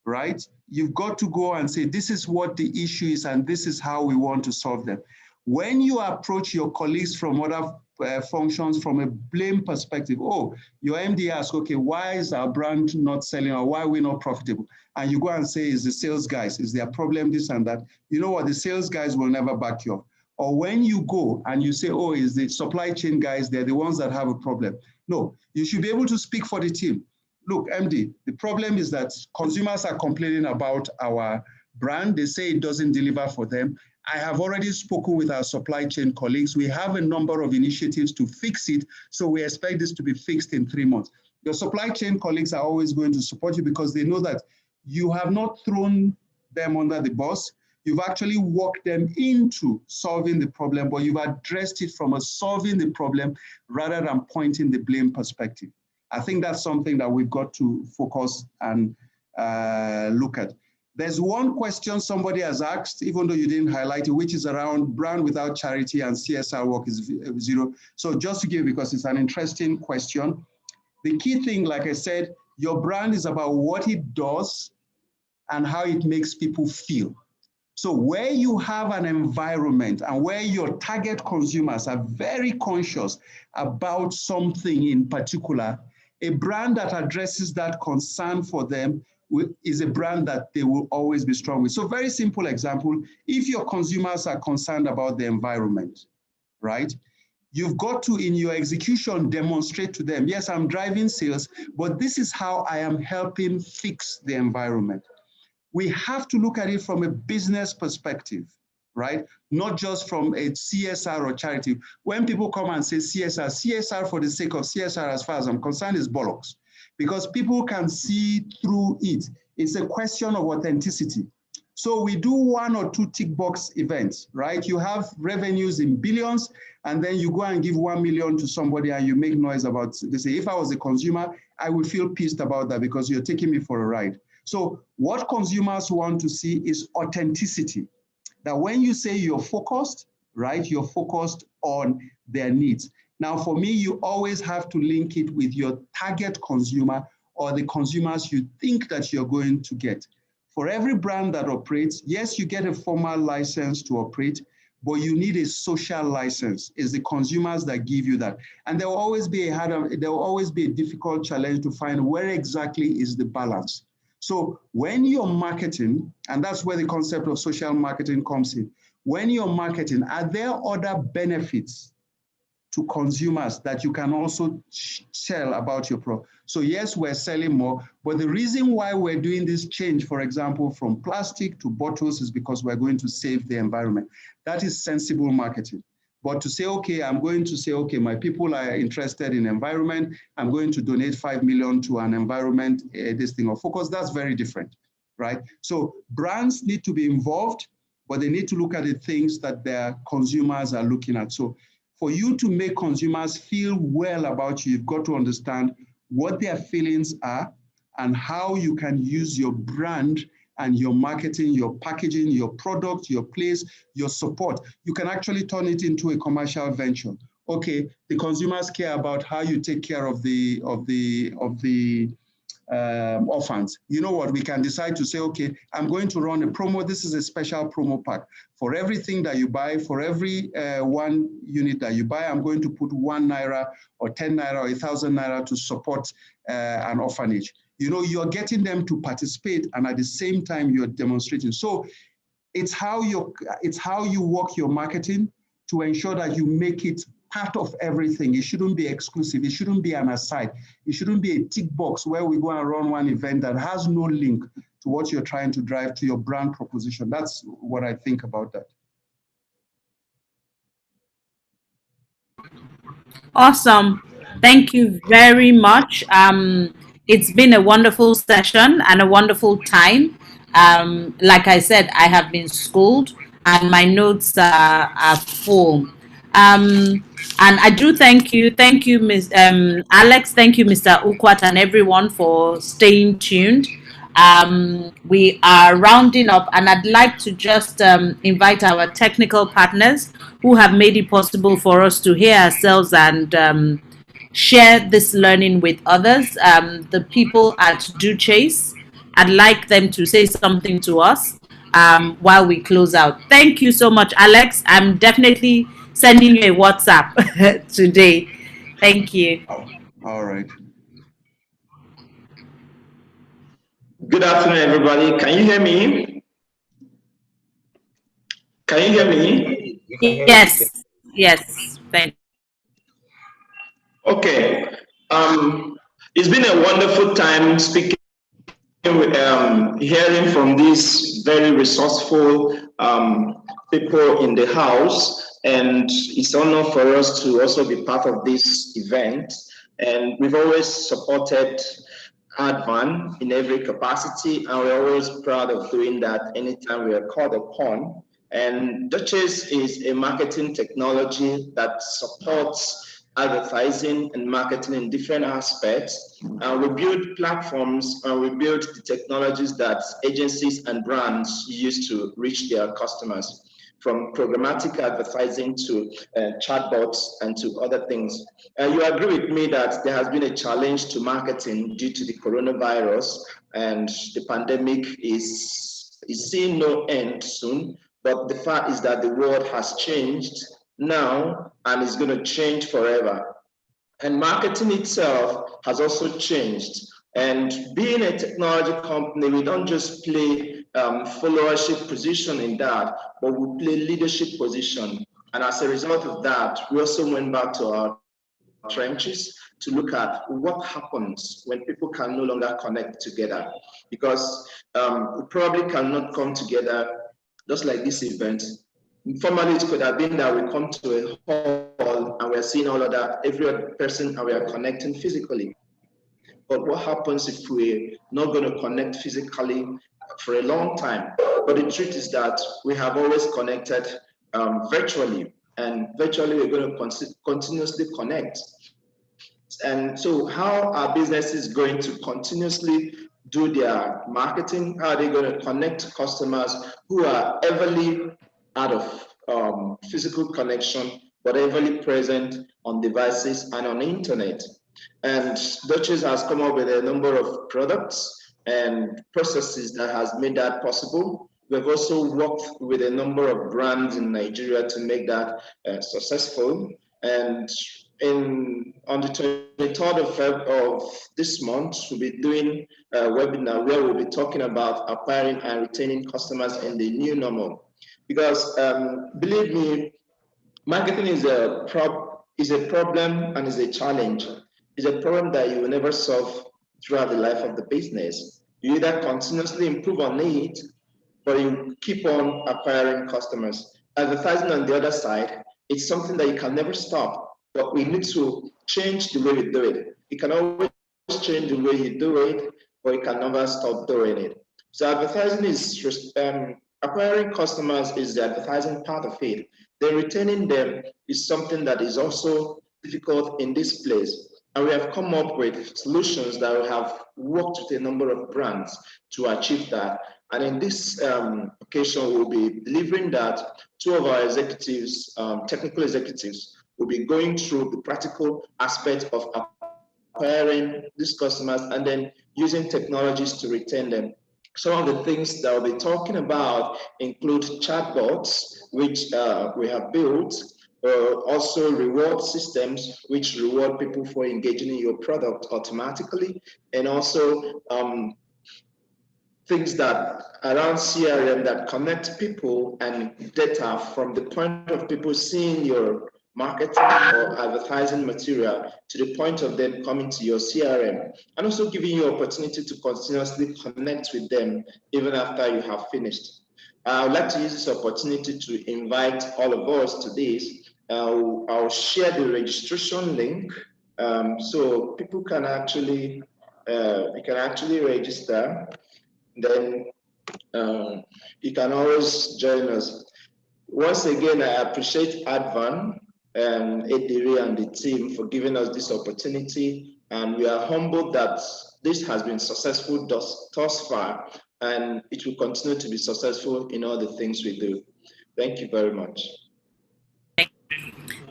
right, you've got to go and say, this is what the issue is and this is how we want to solve them. When you approach your colleagues from other functions from a blame perspective, oh, your MD asks, okay, why is our brand not selling or why are we not profitable? And you go and say, it's the sales guys, is their problem this and that? You know what, the sales guys will never back you up. Or when you go and you say, oh, it's the supply chain guys, they're the ones that have a problem. No, you should be able to speak for the team. Look, MD, the problem is that consumers are complaining about our brand. They say it doesn't deliver for them. I have already spoken with our supply chain colleagues. We have a number of initiatives to fix it, so we expect this to be fixed in 3 months. Your supply chain colleagues are always going to support you because they know that you have not thrown them under the bus. You've actually walked them into solving the problem, but you've addressed it from a solving the problem rather than pointing the blame perspective. I think that's something that we've got to focus and look at. There's one question somebody has asked, even though you didn't highlight it, which is around brand without charity and CSR work is zero. So just to give, because it's an interesting question, the key thing, like I said, your brand is about what it does and how it makes people feel. So where you have an environment and where your target consumers are very conscious about something in particular, a brand that addresses that concern for them is a brand that they will always be strong with. So very simple example, if your consumers are concerned about the environment, right? You've got to, in your execution, demonstrate to them, yes, I'm driving sales, but this is how I am helping fix the environment. We have to look at it from a business perspective, right? Not just from a CSR or charity. When people come and say CSR, CSR for the sake of CSR, as far as I'm concerned, is bollocks, because people can see through it. It's a question of authenticity. So we do 1 or 2 tick box events, right? You have revenues in billions, and then you go and give 1 million to somebody and you make noise about, they say, if I was a consumer, I would feel pissed about that because you're taking me for a ride. So what consumers want to see is authenticity. That when you say you're focused, right, you're focused on their needs. Now, for me, you always have to link it with your target consumer or the consumers you think that you're going to get. For every brand that operates, yes, you get a formal license to operate, but you need a social license. It's the consumers that give you that. And there will always be a difficult challenge to find where exactly is the balance. So when you're marketing, and that's where the concept of social marketing comes in, when you're marketing, are there other benefits to consumers that you can also sell about your product? So yes, we're selling more, but the reason why we're doing this change, for example, from plastic to bottles is because we're going to save the environment. That is sensible marketing. But to say, okay, I'm going to say, okay, my people are interested in environment, I'm going to donate 5 million to an environment, this thing of focus, that's very different, right? So brands need to be involved, but they need to look at the things that their consumers are looking at. So for you to make consumers feel well about you, you've got to understand what their feelings are and how you can use your brand and your marketing, your packaging, your product, your place, your support. You can actually turn it into a commercial venture. Okay, the consumers care about how you take care of the orphans. You know what, we can decide to say, okay, I'm going to run a promo. This is a special promo pack. For everything that you buy, for every 1 unit that you buy, I'm going to put 1 naira or 10 naira or 1,000 naira to support an orphanage. You know, you're getting them to participate, and at the same time, you're demonstrating. So it's how you work your marketing to ensure that you make it part of everything. It shouldn't be exclusive. It shouldn't be an aside. It shouldn't be a tick box where we go and run one event that has no link to what you're trying to drive to your brand proposition. That's what I think about that. Awesome. Thank you very much. It's been a wonderful session and a wonderful time. Like I said, I have been schooled and my notes are full. And I do thank you. Thank you, Ms. Alex. Thank you, Mr. Ukwat, and everyone for staying tuned. We are rounding up, and I'd like to just invite our technical partners who have made it possible for us to hear ourselves and share this learning with others. The people at Do Chase, I'd like them to say something to us while we close out. Thank you so much, Alex. I'm definitely sending you a WhatsApp today. Thank you. All right. Good afternoon, everybody. Can you hear me? Can you hear me? Yes. Yes. Thank you. Okay. It's been a wonderful time speaking, hearing from these very resourceful people in the house, and it's an honor for us to also be part of this event. And we've always supported Advan in every capacity, and we're always proud of doing that anytime we are called upon. And Duchess is a marketing technology that supports advertising and marketing in different aspects. We build platforms and we build the technologies that agencies and brands use to reach their customers, from programmatic advertising to chatbots and to other things. You agree with me that there has been a challenge to marketing due to the coronavirus, and the pandemic is seeing no end soon. But the fact is that the world has changed now and is going to change forever. And marketing itself has also changed. And being a technology company, we don't just play followership position in that, but we play leadership position. And as a result of that, we also went back to our trenches to look at what happens when people can no longer connect together, because we probably cannot come together just like this event. Formerly, it could have been that we come to a hall and we're seeing all of that, every other person, and we are connecting physically. But what happens if we're not going to connect physically for a long time? But the truth is that we have always connected virtually, and virtually we're going to continuously connect. And so how are businesses going to continuously do their marketing? How are they going to connect customers who are heavily out of physical connection, but heavily present on devices and on the internet? And Duchess has come up with a number of products and processes that has made that possible. We've also worked with a number of brands in Nigeria to make that successful. And on the 23rd of this month, we'll be doing a webinar where we'll be talking about acquiring and retaining customers in the new normal. Because believe me, marketing is a problem and is a challenge. It's a problem that you will never solve throughout the life of the business. You either continuously improve on it, but you keep on acquiring customers. Advertising on the other side, it's something that you can never stop, but we need to change the way we do it. You can always change the way you do it, but you can never stop doing it. So advertising is, acquiring customers is the advertising part of it. Then retaining them is something that is also difficult in this place. And we have come up with solutions that we have worked with a number of brands to achieve that. And in this occasion, we'll be delivering that. Two of our executives, technical executives, will be going through the practical aspect of acquiring these customers and then using technologies to retain them. Some of the things that we'll be talking about include chatbots, which we have built, also reward systems, which reward people for engaging in your product automatically, and also things that around CRM that connect people and data from the point of people seeing your marketing or advertising material to the point of them coming to your CRM, and also giving you opportunity to continuously connect with them even after you have finished. I would like to use this opportunity to invite all of us to this. I'll share the registration link so people can actually register. Then you can always join us. Once again, I appreciate Advan and Ediri and the team for giving us this opportunity. And we are humbled that this has been successful thus far, and it will continue to be successful in all the things we do. Thank you very much.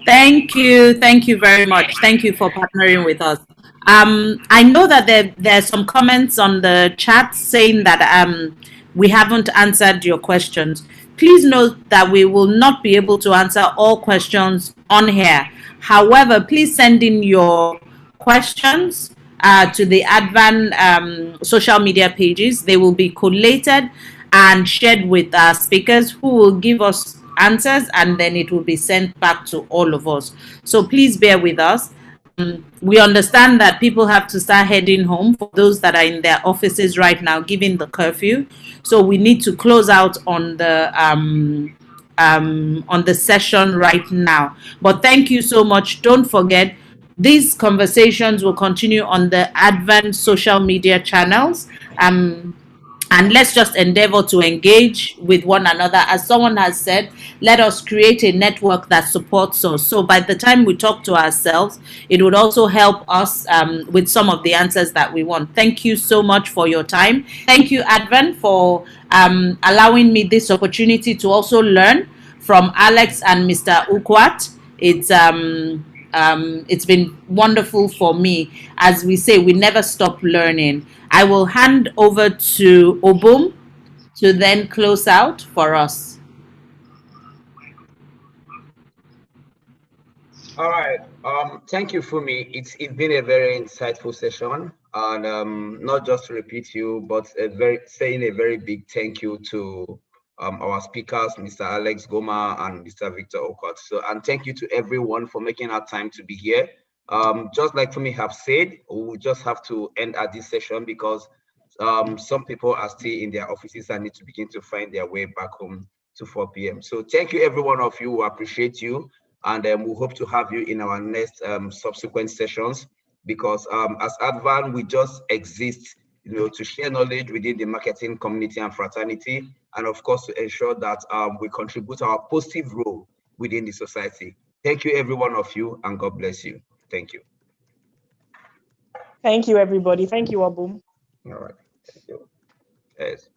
Thank you. Thank you very much. Thank you for partnering with us. I know that there's some comments on the chat saying that we haven't answered your questions. Please note that we will not be able to answer all questions on here. However, please send in your questions to the Advan social media pages. They will be collated and shared with our speakers who will give us answers, and then it will be sent back to all of us. So please bear with us. We understand that people have to start heading home for those that are in their offices right now, given the curfew. So we need to close out on the session right now. But thank you so much. Don't forget, these conversations will continue on the Advan social media channels. And let's just endeavor to engage with one another. As someone has said, let us create a network that supports us. So by the time we talk to ourselves, it would also help us with some of the answers that we want. Thank you so much for your time. Thank you, Advan, for allowing me this opportunity to also learn from Alex and Mr. Ukwat. It's been wonderful for me. As we say, we never stop learning. I will hand over to Obum to then close out for us. All right. Thank you, Fumi. It's been a very insightful session, and not just to repeat you, but saying a very big thank you to our speakers, Mr. Alex Goma and Mr. Victor Okot. So, and thank you to everyone for making our time to be here. Just like Fumi have said, we just have to end at this session because some people are still in their offices and need to begin to find their way back home to 4 p.m. So thank you, every one of you. We appreciate you. And we hope to have you in our next subsequent sessions, because as Advan, we just exist, to share knowledge within the marketing community and fraternity, and of course to ensure that we contribute our positive role within the society. Thank you, every one of you, and God bless you. Thank you. Thank you, everybody. Thank you, Obum. All right. Thank you. Yes.